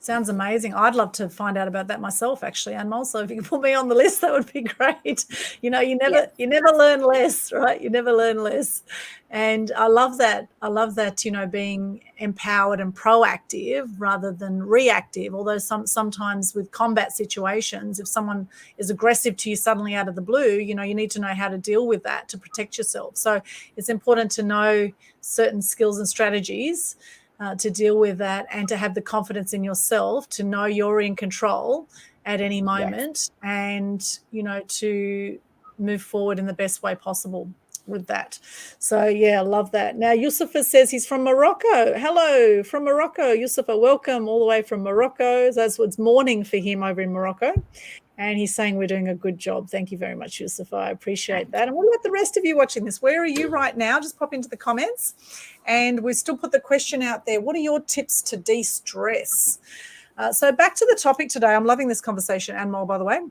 Sounds amazing. I'd love to find out about that myself, actually, Anmol. So if you can put me on the list, that would be great. You never learn less, right? You never learn less. And I love that. I love that, being empowered and proactive rather than reactive. Although sometimes with combat situations, if someone is aggressive to you suddenly out of the blue, you need to know how to deal with that to protect yourself. So it's important to know certain skills and strategies to deal with that, and to have the confidence in yourself to know you're in control at any moment, and to move forward in the best way possible with that. So yeah, I love that. Now Yusufa says he's from Morocco. Hello from Morocco, Yusufa. Welcome all the way from Morocco. That's what's morning for him over in Morocco. And he's saying we're doing a good job. Thank you very much, Yusufa. I appreciate that. And what about the rest of you watching this? Where are you right now? Just pop into the comments. And we still put the question out there. What are your tips to de-stress? So back to the topic today. I'm loving this conversation, Anmol, by the way.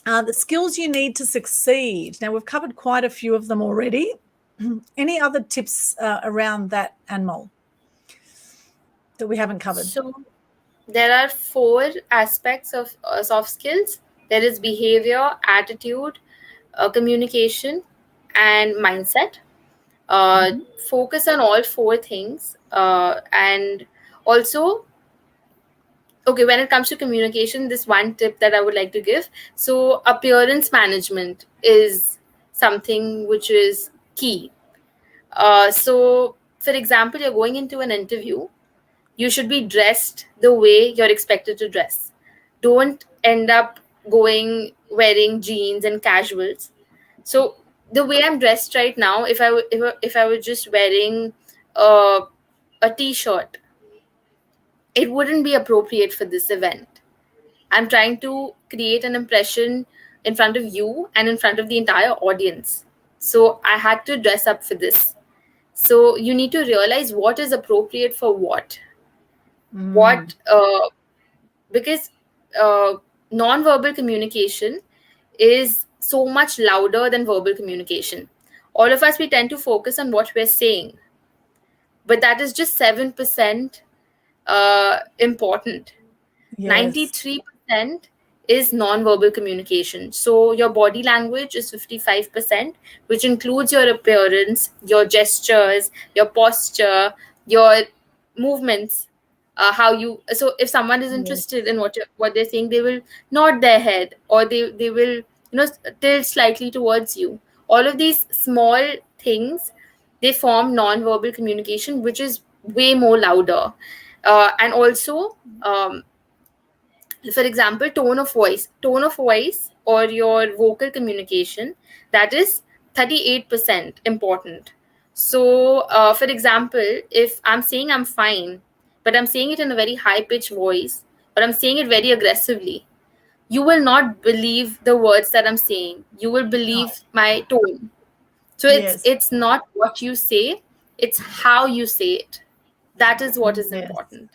The skills you need to succeed. Now, we've covered quite a few of them already. Any other tips around that, Anmol, that we haven't covered? So there are 4 aspects of soft skills. There is behavior, attitude, communication, and mindset. Focus on all 4 things. And also, okay, when it comes to communication, this one tip that I would like to give. So appearance management is something which is key. So for example, you're going into an interview, you should be dressed the way you're expected to dress. Don't end up wearing jeans and casuals. So the way I'm dressed right now, if I were just wearing a t-shirt, it wouldn't be appropriate for this event. I'm trying to create an impression in front of you and in front of the entire audience. So I had to dress up for this. So you need to realize what is appropriate for what. Because non-verbal communication is so much louder than verbal communication. All of us, we tend to focus on what we're saying, but that is just 7% important. Yes. 93% is non-verbal communication. So your body language is 55%, which includes your appearance, your gestures, your posture, your movements. So if someone is interested in what they're saying, they will nod their head, or they will tilt slightly towards you. All of these small things, they form non-verbal communication, which is way more louder. And also, for example, tone of voice or your vocal communication, that is 38% important. So for example, if I'm saying I'm fine, but I'm saying it in a very high-pitched voice, but I'm saying it very aggressively, you will not believe the words that I'm saying. You will believe my tone. So it's not what you say, it's how you say it. That is what is important.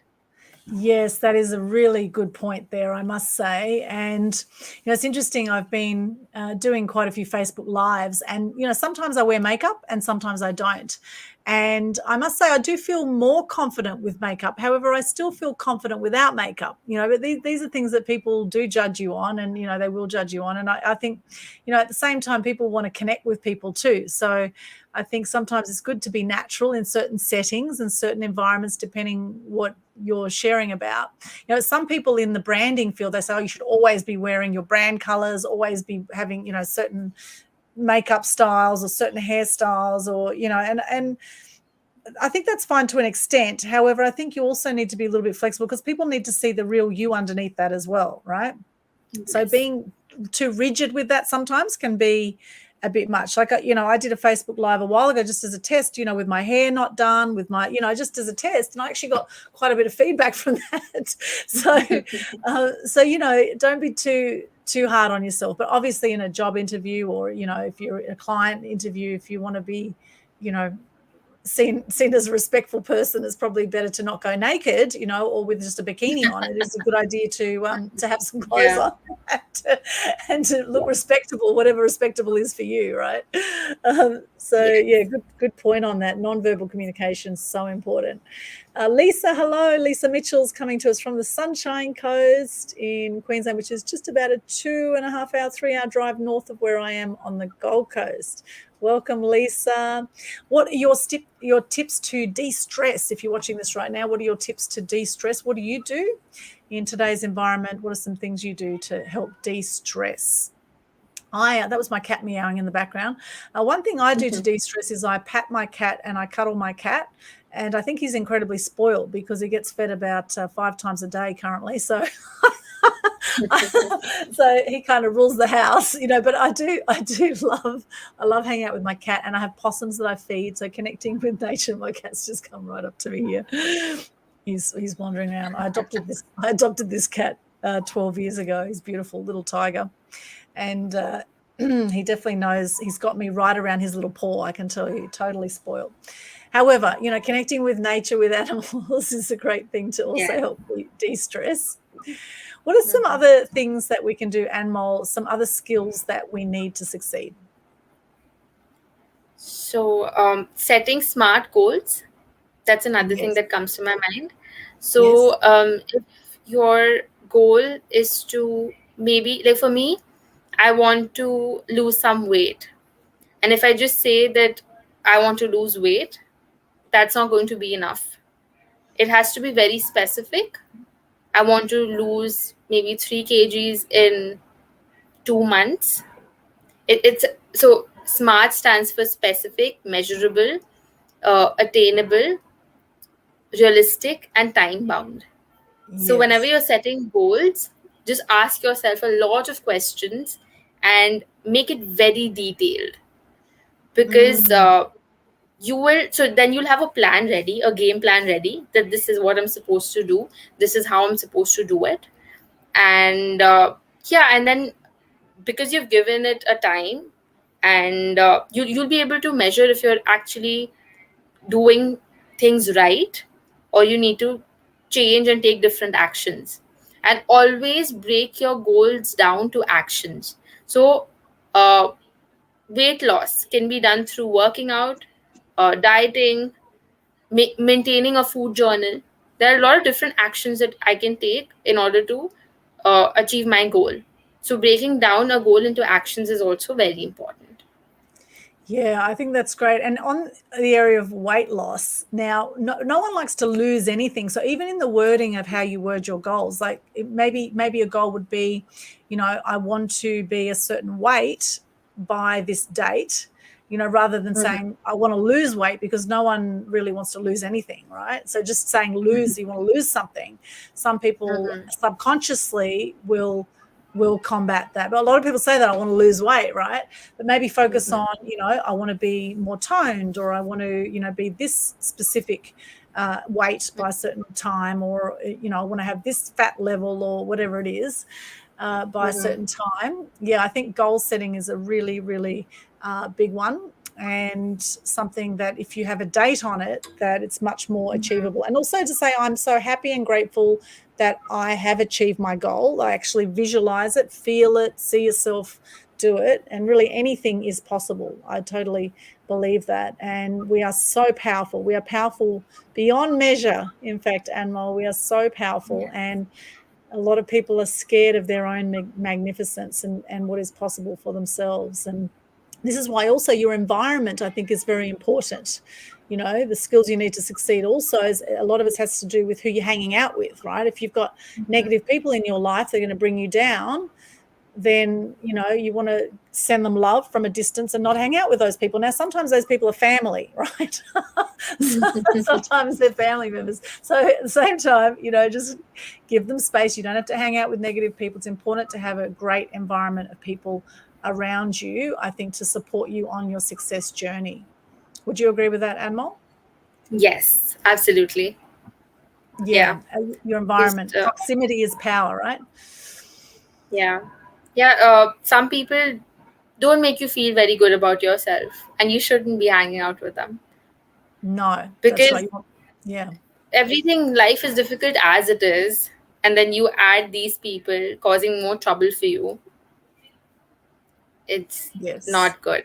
Yes, that is a really good point there, I must say. And, it's interesting. I've been doing quite a few Facebook Lives, and, sometimes I wear makeup and sometimes I don't. And I must say, I do feel more confident with makeup. However, I still feel confident without makeup, but these are things that people do judge you on, and, they will judge you on. And I think, at the same time, people want to connect with people too. So I think sometimes it's good to be natural in certain settings and certain environments, depending what you're sharing about. Some people in the branding field, they say, oh, you should always be wearing your brand colors, always be having, certain makeup styles or certain hairstyles, or, and I think that's fine to an extent. However, I think you also need to be a little bit flexible, because people need to see the real you underneath that as well, right? Yes. So being too rigid with that sometimes can be a bit much. Like, I did a Facebook Live a while ago just as a test, with my hair not done, with my, just as a test. And I actually got quite a bit of feedback from that. So, don't be too hard on yourself. But obviously in a job interview, or, if you're in a client interview, if you want to be, seen as a respectful person, it's probably better to not go naked, or with just a bikini on. It is a good idea to have some clothes on and to look respectable, whatever respectable is for you, right? Good point on that. Non-verbal communication is so important. Lisa, hello. Lisa Mitchell's coming to us from the Sunshine Coast in Queensland, which is just about a 2.5 hour, 3 hour drive north of where I am on the Gold Coast. Welcome, Lisa. What are your tips to de-stress? If you're watching this right now, what are your tips to de-stress? What do you do in today's environment? What are some things you do to help de-stress? That was my cat meowing in the background. One thing I do to de-stress is I pat my cat and I cuddle my cat. And I think he's incredibly spoiled because he gets fed about 5 times a day currently. So so he kind of rules the house, but I love hanging out with my cat, and I have possums that I feed. So connecting with nature, my cat's just come right up to me here. He's wandering around. I adopted this cat 12 years ago. He's a beautiful little tiger. And he definitely knows, he's got me right around his little paw, I can tell you, totally spoiled. However, connecting with nature, with animals is a great thing to also help de-stress. What are some other things that we can do, Anmol, some other skills that we need to succeed? So setting smart goals, that's another thing that comes to my mind. So if your goal is to, maybe, like for me, I want to lose some weight. And if I just say that I want to lose weight, that's not going to be enough. It has to be very specific. I want to lose maybe 3 kgs in 2 months. So SMART stands for specific, measurable, attainable, realistic, and time bound. So whenever you're setting goals, just ask yourself a lot of questions and make it very detailed, because then you'll have a plan ready, a game plan ready, that this is what I'm supposed to do, this is how I'm supposed to do it. And and then, because you've given it a time, and you'll be able to measure if you're actually doing things right, or you need to change and take different actions. And always break your goals down to actions. So weight loss can be done through working out, dieting, maintaining a food journal. There are a lot of different actions that I can take in order to achieve my goal. So breaking down a goal into actions is also very important. Yeah, I think that's great. And on the area of weight loss, now, no one likes to lose anything. So even in the wording of how you word your goals, like maybe a goal would be, I want to be a certain weight by this date, rather than saying I want to lose weight, because no one really wants to lose anything, right? So just saying you want to lose something. Some people subconsciously will combat that. But a lot of people say that I want to lose weight, right? But maybe focus on, I want to be more toned, or I want to, be this specific weight by a certain time, or, I want to have this fat level, or whatever it is by a certain time. Yeah, I think goal setting is a really, really big one, and something that if you have a date on it, that it's much more achievable. And also to say, I'm so happy and grateful that I have achieved my goal. I actually visualize it, feel it, see yourself do it, and really anything is possible. I totally believe that. And we are so powerful. We are powerful beyond measure. In fact, Anmol, we are so powerful. And a lot of people are scared of their own magnificence and what is possible for themselves. And this is why also your environment, I think, is very important. The skills you need to succeed also, is a lot of it has to do with who you're hanging out with, right? If you've got negative people in your life, they're going to bring you down, then, you want to send them love from a distance and not hang out with those people. Now, sometimes those people are family, right? Sometimes they're family members. So at the same time, just give them space. You don't have to hang out with negative people. It's important to have a great environment of people around you, I think, to support you on your success journey. Would you agree with that, Anmol? Yes, absolutely. Yeah. Your environment. Proximity is power, right? Yeah. Some people don't make you feel very good about yourself, and you shouldn't be hanging out with them. No, that's because right. Yeah. everything, life is difficult as it is, and then you add these people causing more trouble for you. It's Yes. not good.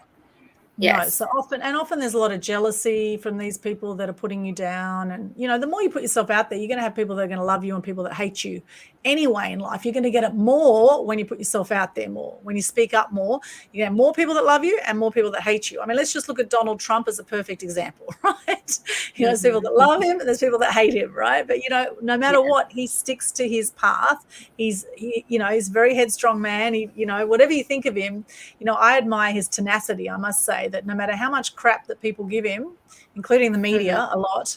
No, Yes. so often there's a lot of jealousy from these people that are putting you down. And, the more you put yourself out there, you're going to have people that are going to love you and people that hate you anyway in life. You're going to get it more when you put yourself out there more, when you speak up more. You have more people that love you and more people that hate you. I mean, let's just look at Donald Trump as a perfect example, right? There's people that love him and there's people that hate him, right? But, no matter Yes. what, he sticks to his path. He's a very headstrong man. Whatever you think of him, I admire his tenacity. I must say that no matter how much crap that people give him, including the media a lot,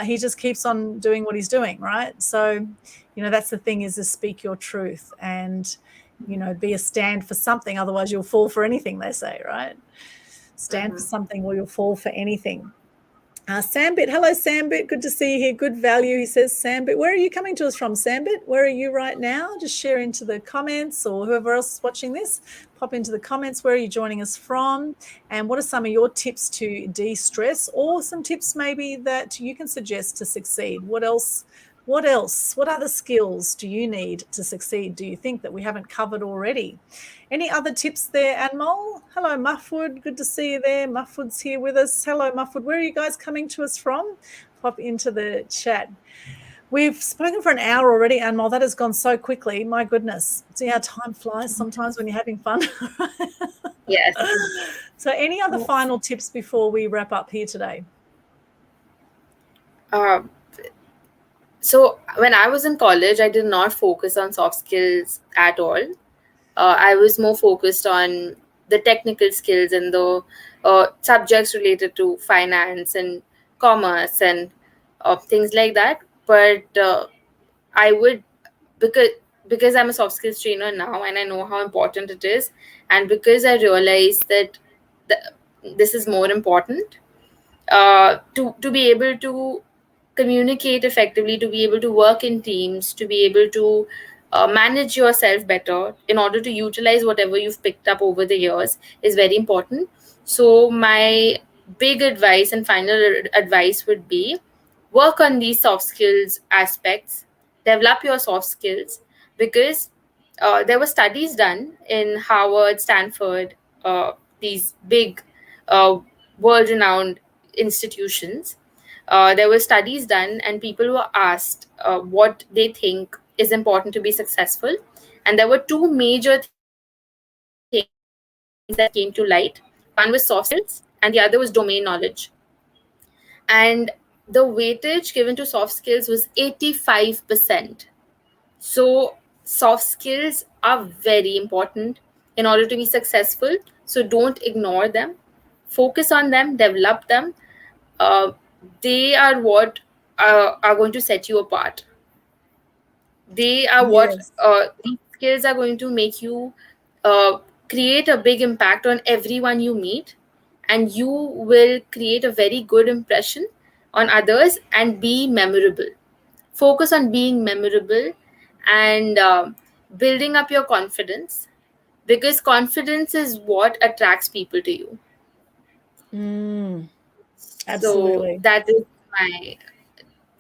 he just keeps on doing what he's doing, right? So, that's the thing, is to speak your truth and, be a stand for something. Otherwise you'll fall for anything, they say, right? Stand for something or you'll fall for anything. Sambit, hello Sambit, good to see you here. Good value, he says. Sambit, where are you coming to us from, Sambit? Where are you right now? Just share into the comments, or whoever else is watching this, pop into the comments. Where are you joining us from? And what are some of your tips to de-stress, or some tips maybe that you can suggest to succeed? What else? What other skills do you need to succeed, do you think, that we haven't covered already? Any other tips there, Anmol? Hello, Mahfoud. Good to see you there. Mahfoud's here with us. Hello, Mahfoud. Where are you guys coming to us from? Pop into the chat. We've spoken for an hour already, Anmol. That has gone so quickly. My goodness. See how time flies sometimes when you're having fun. Yes. So any other final tips before we wrap up here today? So when I was in college, I did not focus on soft skills at all. I was more focused on the technical skills and the subjects related to finance and commerce and things like that. But I would, because I'm a soft skills trainer now and I know how important it is, and because I realized that this is more important, to be able to communicate effectively, to be able to work in teams, to be able to manage yourself better in order to utilize whatever you've picked up over the years is very important. So my big advice and final advice would be, work on these soft skills aspects, develop your soft skills, because there were studies done in Harvard, Stanford, these big world renowned institutions. There were studies done and people were asked what they think is important to be successful, and there were two major things that came to light. One was soft skills and the other was domain knowledge, and the weightage given to soft skills was 85%. So soft skills are very important in order to be successful, so don't ignore them, focus on them, develop them. They are what are going to set you apart. They are what Yes. these skills are going to make you create a big impact on everyone you meet, and you will create a very good impression on others and be memorable. Focus on being memorable and building up your confidence, because confidence is what attracts people to you. So Absolutely. that is my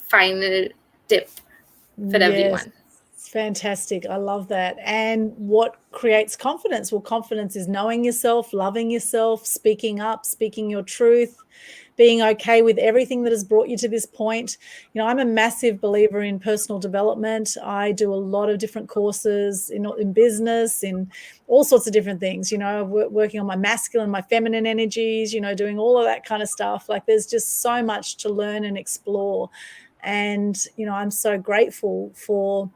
final tip for Yes. everyone. Fantastic. I love that. And what creates confidence? Well, confidence is knowing yourself, loving yourself, speaking up, speaking your truth, being okay with everything that has brought you to this point. I'm a massive believer in personal development. I do a lot of different courses in business, in all sorts of different things, working on my masculine, my feminine energies, doing all of that kind of stuff. Like, there's just so much to learn and explore. And, I'm so grateful for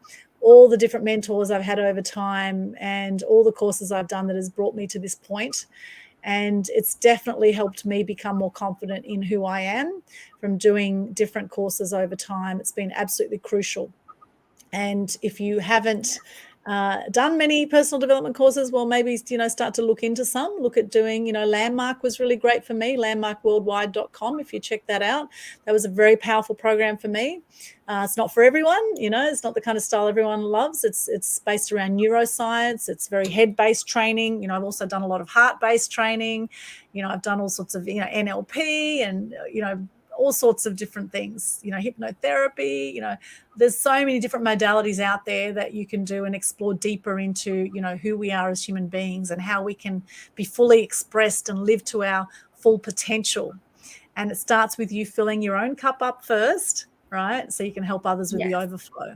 all the different mentors I've had over time and all the courses I've done that has brought me to this point. And it's definitely helped me become more confident in who I am from doing different courses over time. It's been absolutely crucial. And if you haven't done many personal development courses, well, maybe, start to look into some. Look at doing, Landmark was really great for me, landmarkworldwide.com. If you check that out, that was a very powerful program for me. It's not for everyone, it's not the kind of style everyone loves. It's based around neuroscience. It's very head-based training. I've also done a lot of heart-based training. I've done all sorts of, NLP and, all sorts of different things, hypnotherapy, there's so many different modalities out there that you can do and explore deeper into, who we are as human beings and how we can be fully expressed and live to our full potential. And it starts with you filling your own cup up first, right? So you can help others with the overflow.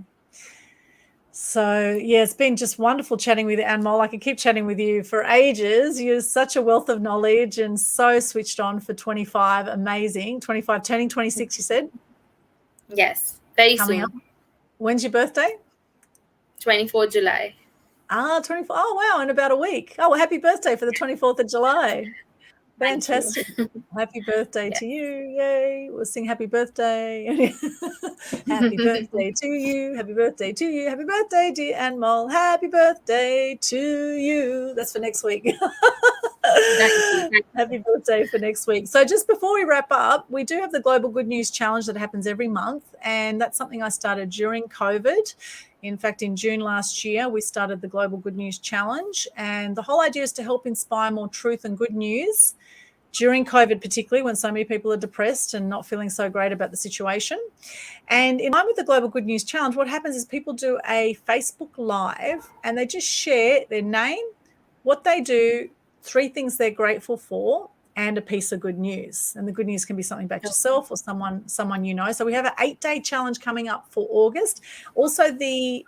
So, yeah, it's been just wonderful chatting with you, Anmol. I could keep chatting with you for ages. You're such a wealth of knowledge and so switched on for 25. Amazing. 25, turning 26, you said? Yes, very Coming soon. Up. When's your birthday? 24th July. 24. Oh, wow, in about a week. Oh, well, happy birthday for the 24th of July. Fantastic. Happy birthday to you. Yay. We'll sing happy birthday. Happy birthday to you. Happy birthday to you. Happy birthday, dear Anmol. Happy birthday to you. That's for next week. Thank you. Happy birthday for next week. So just before we wrap up, we do have the Global Good News Challenge that happens every month. And that's something I started during COVID. In fact, in June last year, we started the Global Good News Challenge. And the whole idea is to help inspire more truth and good news during COVID, particularly when so many people are depressed and not feeling so great about the situation. And in line with the Global Good News Challenge, what happens is people do a Facebook Live and they just share their name, what they do, 3 things they're grateful for, and a piece of good news. And the good news can be something about yourself or someone you know. So we have an 8-day challenge coming up for August. Also, the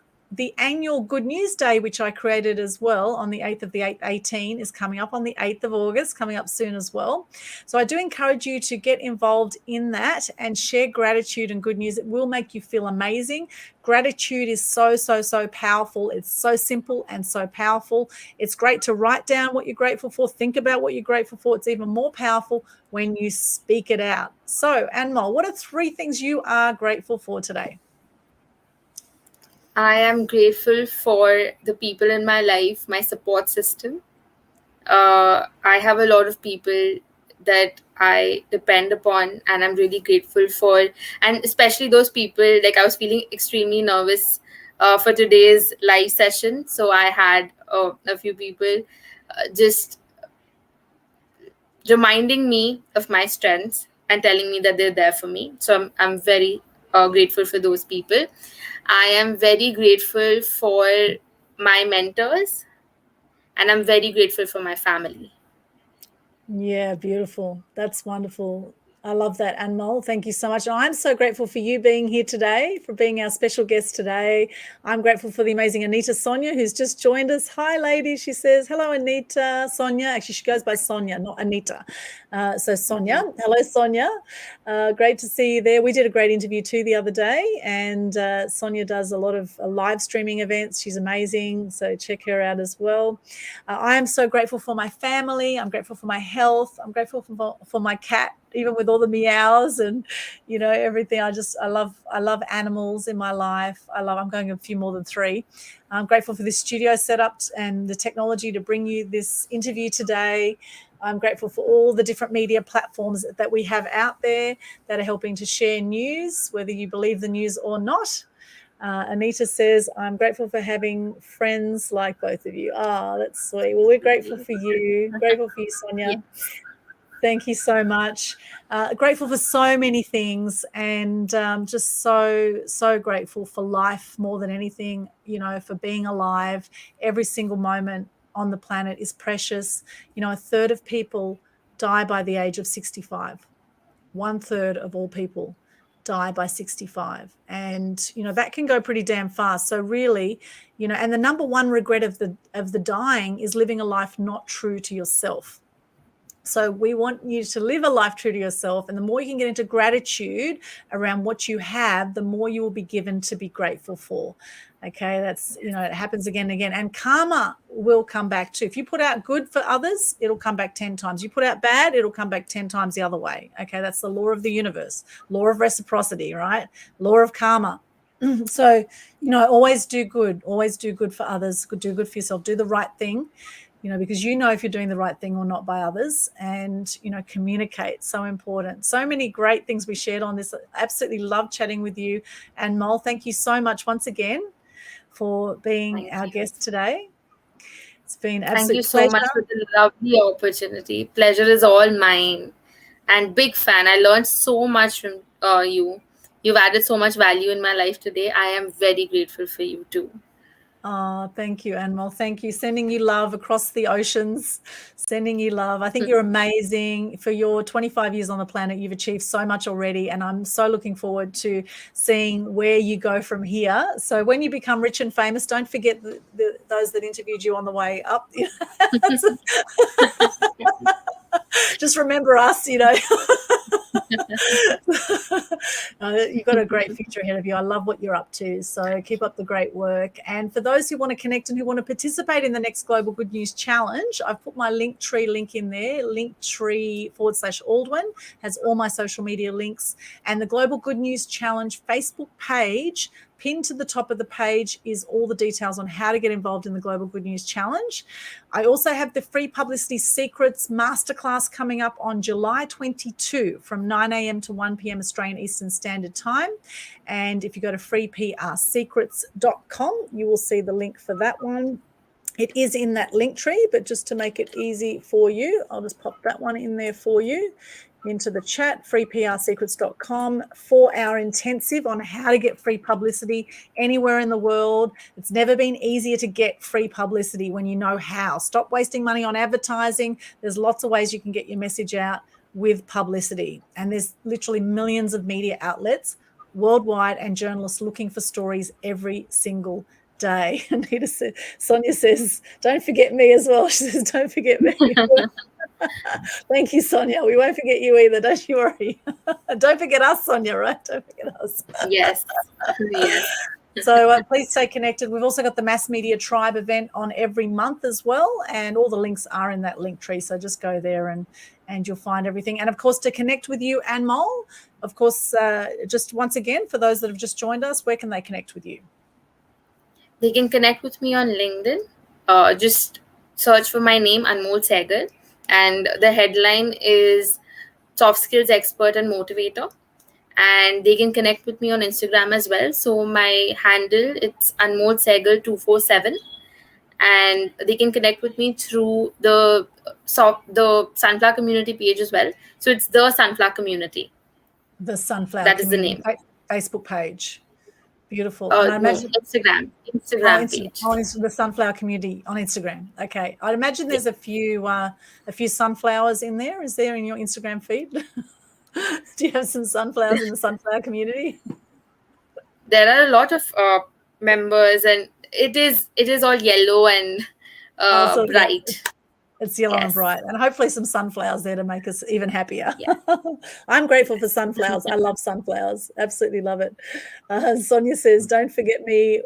annual Good News Day, which I created as well on the 8th of the 8th, 18, is coming up on the 8th of August, coming up soon as well. So I do encourage you to get involved in that and share gratitude and good news. It will make you feel amazing. Gratitude is so, so, so powerful. It's so simple and so powerful. It's great to write down what you're grateful for, think about what you're grateful for. It's even more powerful when you speak it out. So, Anmol, what are 3 things you are grateful for today? I am grateful for the people in my life, my support system. I have a lot of people that I depend upon, and I'm really grateful for. And especially those people, like I was feeling extremely nervous for today's live session. So I had a few people just reminding me of my strengths and telling me that they're there for me. So I'm very grateful for those people. I am very grateful for my mentors, and I'm very grateful for my family. Yeah, beautiful. That's wonderful. I love that, Anmol. Thank you so much. I'm so grateful for you being here today, for being our special guest today. I'm grateful for the amazing Anita Sonia, who's just joined us. Hi, lady. She says, hello, Anita. Sonia. Actually, she goes by Sonia, not Anita. So Sonia. Hello, Sonia. Great to see you there. We did a great interview too the other day, and Sonia does a lot of live streaming events. She's amazing. So check her out as well. I am so grateful for my family. I'm grateful for my health. I'm grateful for my cat, even with all the meows and everything. I love animals in my life. I'm going a few more than 3. I'm grateful for this studio setup and the technology to bring you this interview today. I'm grateful for all the different media platforms that we have out there that are helping to share news, whether you believe the news or not. Anita says, I'm grateful for having friends like both of you. Oh, that's sweet. Well, we're grateful for you. Grateful for you, Sonia. Yes. Thank you so much. Grateful for so many things, and just so, so grateful for life more than anything, for being alive. Every single moment on the planet is precious. 1/3 of people die by the age of 65. 1/3 of all people die by 65. And, that can go pretty damn fast. So really, and the number one regret of the dying is living a life not true to yourself. So we want you to live a life true to yourself. And the more you can get into gratitude around what you have, the more you will be given to be grateful for. Okay, that's, it happens again and again. And karma will come back too. If you put out good for others, it'll come back 10 times. You put out bad, it'll come back 10 times the other way. Okay, that's the law of the universe, law of reciprocity, right? Law of karma. So, always do good for others, do good for yourself, do the right thing. Because if you're doing the right thing or not by others, and, communicate. So important. So many great things we shared on this. I absolutely love chatting with you. And Mol, thank you so much once again for being our guest today. It's been absolute Thank you so pleasure. much for the lovely opportunity. Pleasure is all mine. and big fan. I learned so much from you. You've added so much value in my life today. I am very grateful for you too. Oh, thank you, Anmol. Thank you. Sending you love across the oceans. Sending you love. I think you're amazing. For your 25 years on the planet, you've achieved so much already, and I'm so looking forward to seeing where you go from here. So when you become rich and famous, don't forget those that interviewed you on the way up. Just remember us, you know. You've got a great future ahead of you. I love what you're up to. So keep up the great work. And for those who want to connect and who want to participate in the next Global Good News Challenge, I've put my Linktree link in there. Linktree/Aldwyn has all my social media links. And the Global Good News Challenge Facebook page, pinned to the top of the page, is all the details on how to get involved in the Global Good News Challenge. I also have the Free Publicity Secrets Masterclass coming up on July 22 from 9 a.m. to 1 p.m. Australian Eastern Standard Time. And if you go to freeprsecrets.com, you will see the link for that one. It is in that Linktree, but just to make it easy for you, I'll just pop that one in there for you into the chat. freeprsecrets.com, 4-hour intensive on how to get free publicity anywhere in the world. It's never been easier to get free publicity when you know how. Stop wasting money on advertising. There's lots of ways you can get your message out with publicity, and there's literally millions of media outlets worldwide and journalists looking for stories every single day. Anita says, Sonia says, don't forget me as well. She says, don't forget me. Thank you, Sonia. We won't forget you either. Don't you worry. Don't forget us, Sonia, right? Don't forget us. Yes. Yes. So please stay connected. We've also got the Mass Media Tribe event on every month as well, and all the links are in that link tree. So just go there and you'll find everything. And of course, to connect with you, Anmol, of course, just once again, for those that have just joined us, where can they connect with you? They can connect with me on LinkedIn. Just search for my name, Anmol Sehgal, and the headline is Soft Skills Expert and Motivator. And they can connect with me on Instagram as well. So my handle, it's Anmol Sehgal 247, and they can connect with me through the Sunflower Community page as well. So it's the Sunflower Community. The Sunflower That is Community the name. Facebook page. Beautiful. And I imagine Instagram page. The Sunflower Community on Instagram. Okay. I'd imagine there's a few sunflowers in there. Is there in your Instagram feed? Do you have some sunflowers in the Sunflower Community? There are a lot of members, and it is all yellow and bright. It's yellow and bright, and hopefully some sunflowers there to make us even happier. Yeah. I'm grateful for sunflowers. I love sunflowers. Absolutely love it. Sonia says, don't forget me.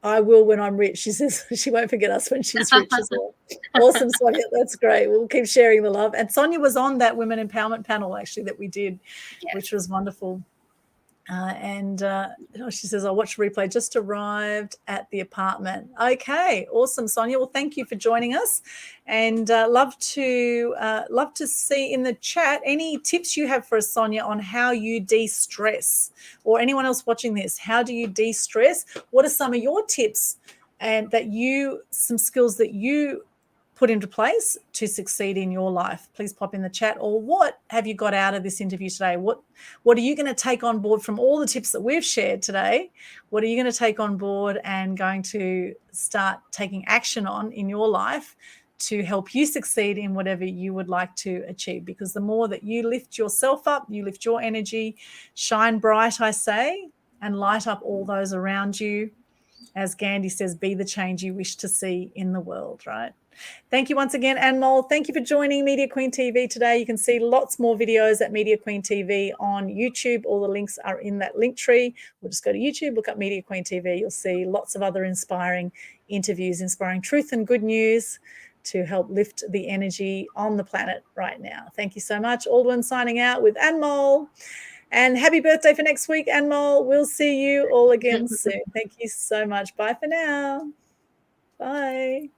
I will when I'm rich. She says she won't forget us when she's rich as well. Awesome, Sonia. That's great. We'll keep sharing the love. And Sonia was on that Women Empowerment panel, actually, that we did, which was wonderful. She says, I'll watch the replay. Just arrived at the apartment. Okay, awesome, Sonia. Well, thank you for joining us, and love to see in the chat any tips you have for us, Sonia, on how you de-stress, or anyone else watching this. How do you de-stress? What are some of your tips, and some skills that you put into place to succeed in your life? Please pop in the chat. Or what have you got out of this interview today? What are you going to take on board from all the tips that we've shared today? What are you going to take on board and going to start taking action on in your life to help you succeed in whatever you would like to achieve? Because the more that you lift yourself up, you lift your energy, shine bright, I say, and light up all those around you. As Gandhi says, be the change you wish to see in the world, right? Thank you once again, Anmol. Thank you for joining Media Queen TV today. You can see lots more videos at Media Queen TV on YouTube. All the links are in that link tree. We'll just go to YouTube, look up Media Queen TV. You'll see lots of other inspiring interviews, inspiring truth and good news to help lift the energy on the planet right now. Thank you so much. Aldwyn signing out with Anmol. And happy birthday for next week, Anmol. We'll see you all again soon. Thank you so much. Bye for now. Bye.